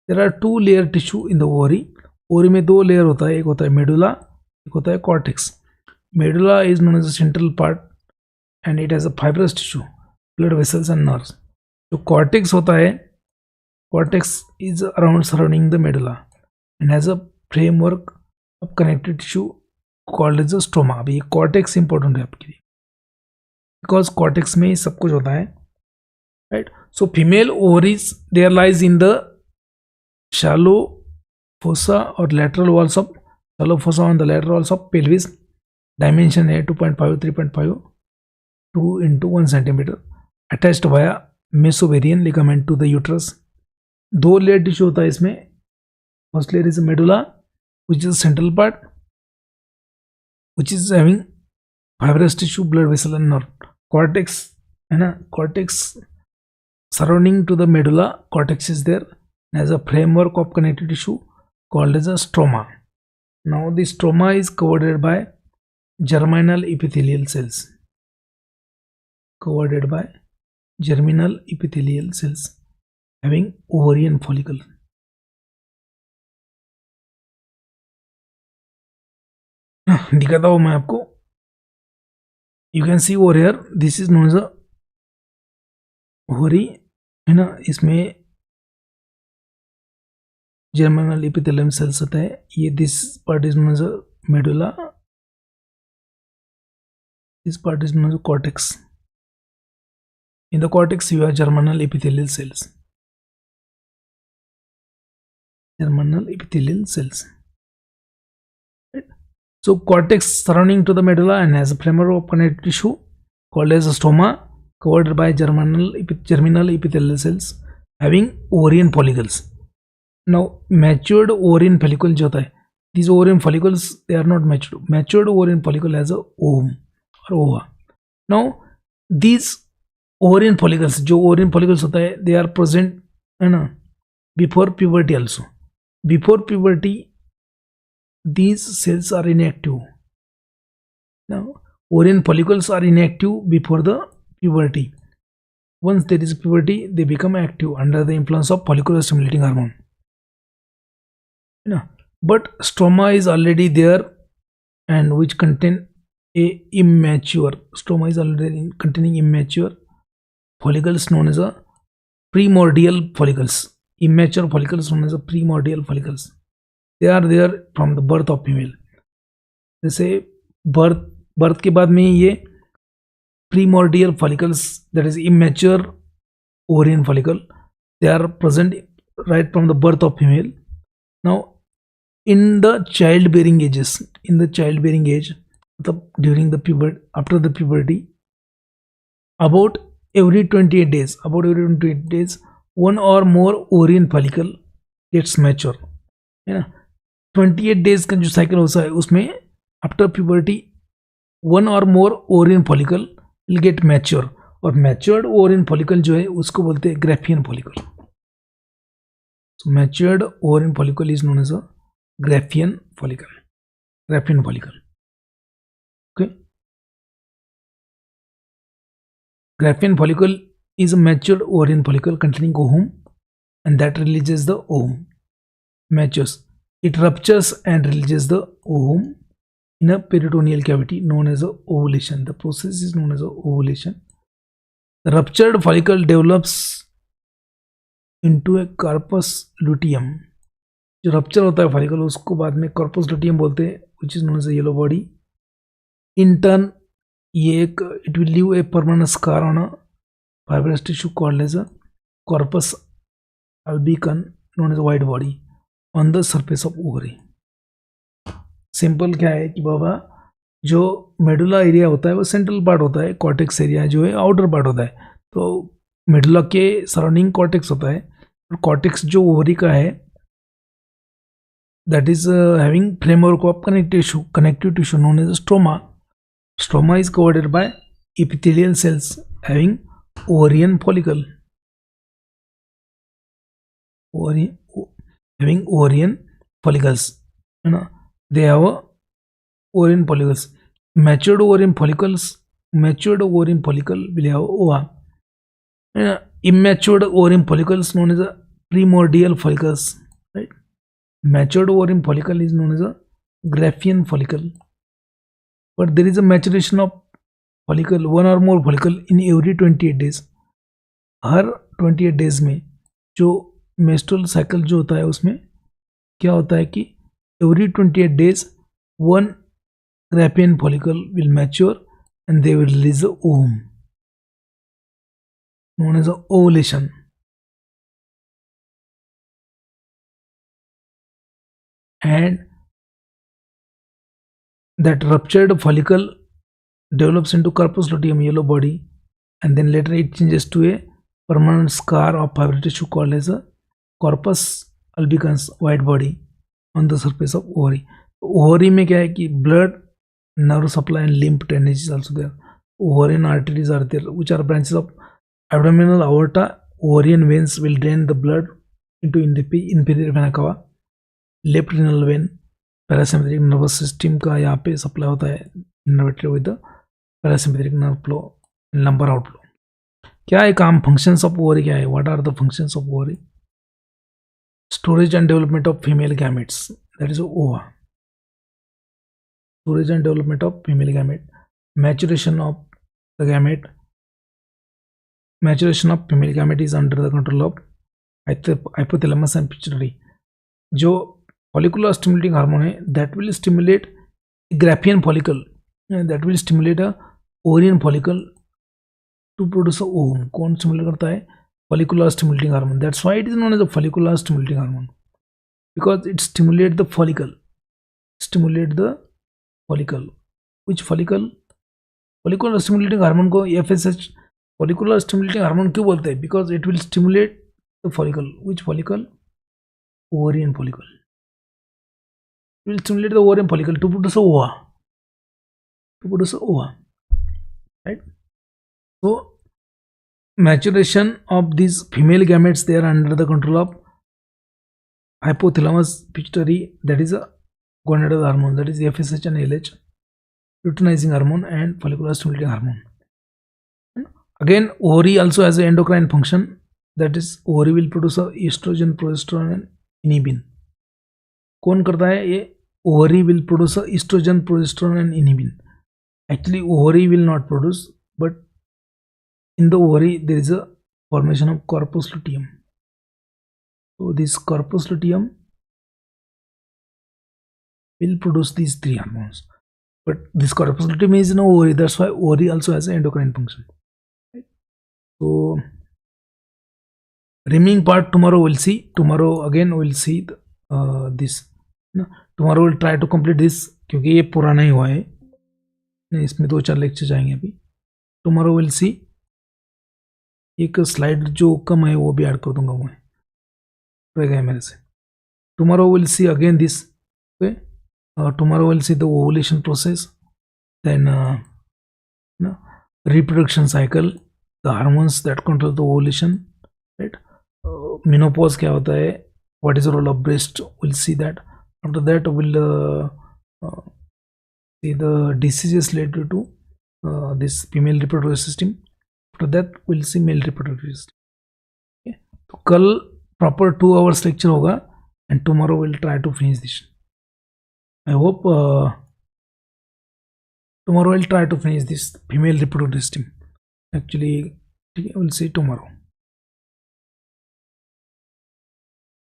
There are 2 layer tissue in the ovary. Ovary में 2 layer होता है, एक होता है medulla, एक होता है cortex. Medulla is known as the central part and it has a fibrous tissue, blood vessels and nerves. जो cortex होता है, cortex is around surrounding the medulla and has a framework of connective tissue called as the stroma. अभी ये cortex important है आपके लिए because cortex में सब कुछ होता है, right? So female ovaries, there lies in the shallow fossa or lateral walls of shallow fossa on the lateral walls of pelvis. Dimension है 2.5, 3.5. 2 into 1 centimeter attached via mesovarian ligament to the uterus. दो layer tissue होता है इसमें. First layer is medulla which is central part, which is having fibrous tissue, blood vessel and nerve. Cortex है ना, cortex surrounding to the medulla, cortex is there as a framework of connective tissue called as a stroma. Now the stroma is covered by germinal epithelial cells, covered by germinal epithelial cells having ovarian follicle. दिखाता हूँ मैं आपको. You can see over here, this is known as a ovary है ना. इसमें germinal epithelium cells होता है. ये this part is known as a medulla, this part is known as a cortex. In the cortex you have germinal epithelial cells, germinal epithelial cells. So cortex surrounding to the medulla and has a framework of connective tissue called as a stroma, covered by germinal epithelial cells having ovarian follicles. Now matured ovarian follicle जो होता है, these ovarian follicles they are not matured. Matured ovarian follicle has a ovum or ova. Now these ovarian follicles, जो ovarian follicles होता है, they are present है ना before puberty also. Before puberty these cells are inactive. Now ovarian follicles are inactive before the puberty. Once there is puberty they become active under the influence of follicular stimulating hormone. But stroma is already there and which contain a immature, stroma is already containing immature follicles known as a primordial follicles. Immature follicles known as a primordial follicles. They are there from the birth of female. जैसे birth के बाद में ये primordial follicles, that is immature ovarian follicle, they are present right from the birth of female. Now in the childbearing ages, in the childbearing age, during the puberty, after the puberty, about every 28 days, one or more ovarian follicle gets mature. है ना. 28 days का जो cycle होता है उसमें after puberty one और more ovarian follicle will get mature. और matured ovarian follicle जो है उसको बोलते हैं Graafian follicle. So matured ovarian follicle is known as a Graafian follicle. Graafian follicle. Okay. Graafian follicle is a matured ovarian follicle containing ovum and that releases the ovum. Matures. It ruptures and releases the ovum in a peritoneal cavity known as a ovulation. The process is known as a ovulation. The ruptured follicle develops into a corpus luteum. जो rupture होता है follicle उसको बाद में corpus luteum बोलते हैं, which is known as a yellow body. In turn, ये एक it will leave a permanent scar on a fibrous tissue called as a corpus albicans known as a white body on the surface of ovary. Simple क्या है कि बाबा जो medulla area होता है वो central part होता है, कॉर्टेक्स एरिया जो है आउटर पार्ट होता है. तो मेडुला के सराउंडिंग कॉर्टेक्स होता है और कॉर्टेक्स जो ओवरी का है that is having framework of connective tissue known as stroma. Stroma is covered by epithelial cells having ovarian follicle. having ovarian follicles, you know, they have a ovarian follicles. Matured ovarian follicles, matured ovarian follicle will have ova. Immature ovarian follicles known as a primordial follicles, right? Matured ovarian follicle is known as a graphian follicle. But there is a maturation of follicle, one or more follicle in every 28 days. Her 28 days में जो menstrual cycle जो होता है उसमें क्या होता है कि every 28 days one Graafian follicle will mature and they will release a ovum known as ovulation. And that ruptured follicle develops into corpus luteum, yellow body, and then later it changes to a permanent scar of fibrous tissue called as a corpus albicans, white body on the surface of ovary. Ovary में क्या है कि blood, nerve supply and lymph drainage is also there. Ovarian arteries are there, which are branches of abdominal aorta. Ovarian veins will drain the blood into inferior vena cava. Left renal vein, parasympathetic nervous system का यहाँ पे supply होता है, innervated with the parasympathetic nerve flow and lumbar outflow. क्या है काम, functions of ovary क्या है? What are the functions of ovary? Storage and development of female gametes, that is ova. Storage and development of female gamete. Maturation of the gamete. Maturation of female gamete is under the control of hypothalamus and pituitary. जो follicular stimulating hormone है, that will stimulate Graafian follicle, that will stimulate a ovarian follicle to produce a ovum. कौन stimulate करता है? Follicular stimulating hormone. That's why it is known as a follicular stimulating hormone, because it stimulates the follicle. Stimulate the follicle. Which follicle? Follicular stimulating hormone को FSH follicular stimulating hormone क्यों बोलते हैं? Because it will stimulate the follicle. Which follicle? Ovarian follicle. It will stimulate the ovarian follicle to produce a ova. To produce a ova. Right? So maturation of these female gametes, they are under the control of hypothalamus pituitary, that is a gonadal hormone, that is FSH and LH, luteinizing hormone and follicular stimulating hormone. Again, ovary also has an endocrine function, that is ovary will produce a estrogen, progesterone and inhibin. कौन करता है ये? Ovary will produce a estrogen, progesterone and inhibin. Actually ovary will not produce, but in the ovary there is a formation of corpus luteum. So this corpus luteum will produce these three hormones, but this corpus luteum is in ovary, that's why ovary also has an endocrine function. Right? So remaining part tomorrow we'll see. Tomorrow again we'll see this. Tomorrow we'll try to complete this क्योंकि ये पुराना ही हुआ है, इसमें 2-4 lecture जाएंगे अभी. Tomorrow we'll see. एक slide जो कम है वो भी ऐड कर दूंगा, मैं रह गया मेरे से. Tomorrow we'll see again this. Okay, tomorrow we'll see the ovulation process, then reproduction cycle, the hormones that control the ovulation, right? Menopause क्या होता है, what is the role of breast, we'll see that. After that we'll see the diseases related to this female reproductive system. After that we'll see male reproductive system. Okay, तो कल proper 2 hours lecture होगा and tomorrow we'll try to finish this. I hope tomorrow I'll try to finish this female reproductive system. Actually we'll see tomorrow.